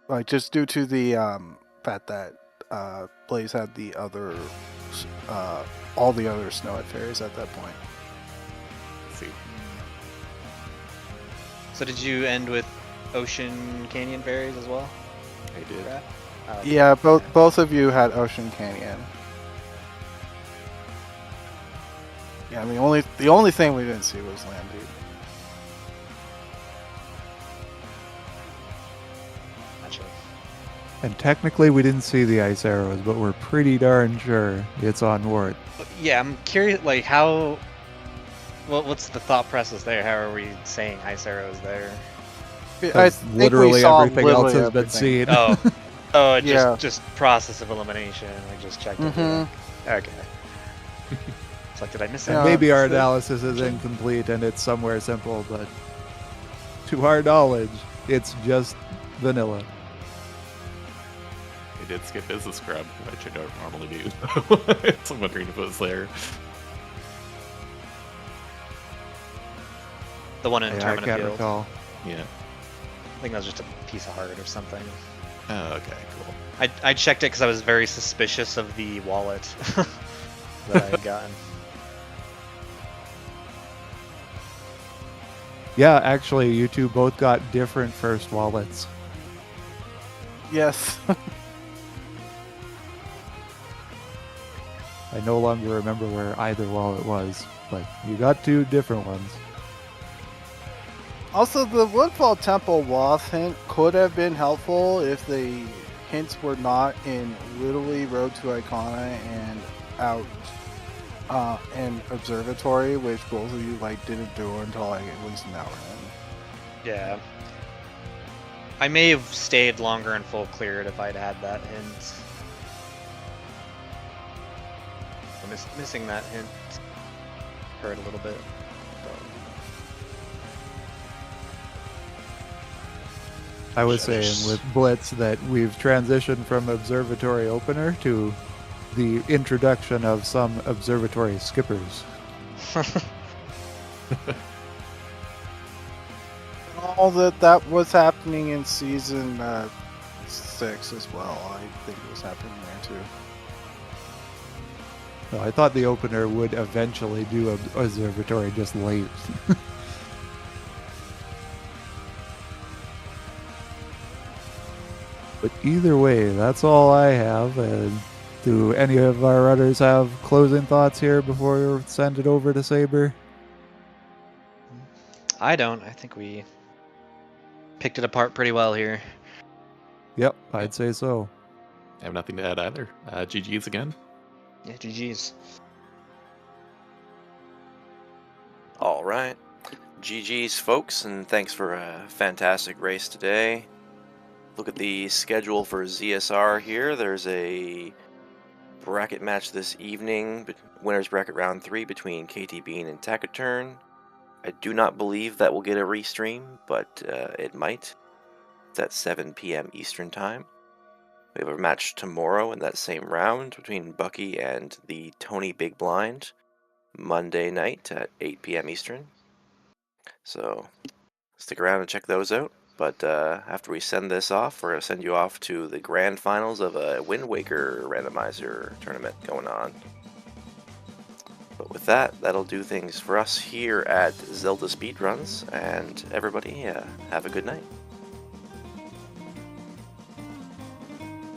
Like, just due to the fact that Blaze had the other, all the other Snowhead Fairies at that point. Let's see. So did you end with Ocean Canyon fairies as well? I did. Oh, okay. Yeah, both of you had Ocean Canyon. Yeah, I mean, the only thing we didn't see was Landute. Gotcha. And technically we didn't see the ice arrows, but we're pretty darn sure it's on Ward. Yeah, I'm curious, like how. What's the thought process there? How are we saying ice arrows there? I Because think we literally saw everything else has been everything. seen. Oh, Yeah. just process of elimination. We just checked it. Okay. It's like, did I miss Yeah. it? Maybe our so- analysis is incomplete and it's somewhere simple, but to our knowledge, it's just vanilla. I did skip Business Scrub, which I don't normally do. So I'm wondering if it was there. The one in Yeah, I Terminal can't Field. recall. Yeah. I think that was just a piece of heart or something. Oh, okay, cool. I checked it because I was very suspicious of the wallet that I had gotten. Yeah, actually, you two both got different first wallets. Yes. I no longer remember where either wallet was, but you got 2 different ones. Also, the Woodfall Temple WAF hint could have been helpful if the hints were not in literally Road to Icona and out and Observatory, which both of you didn't do until at least an hour in. Yeah. I may have stayed longer and full cleared if I'd had that hint. I'm missing that hint hurt a little bit. I was saying with Blitz that we've transitioned from Observatory Opener to the introduction of some Observatory Skippers. All that was happening in Season 6 as well. I think it was happening there too. No, I thought the opener would eventually do Observatory just late. But either way, that's all I have. And Do any of our runners have closing thoughts here before we send it over to Saber? I don't. I think we picked it apart pretty well here. Yep, I'd say so. I have nothing to add either. GG's again. Yeah, GG's. All right. GG's, folks, and thanks for a fantastic race today. Look at the schedule for ZSR here. There's a bracket match this evening, winners bracket round 3 between KT Bean and Taciturn. I do not believe that will get a restream, but it might. It's at 7 p.m. Eastern Time. We have a match tomorrow in that same round between Bucky and the Tony Big Blind, Monday night at 8 p.m. Eastern. So stick around and check those out. But after we send this off, we're going to send you off to the grand finals of a Wind Waker randomizer tournament going on. But with that, that'll do things for us here at Zelda Speedruns, and everybody, have a good night.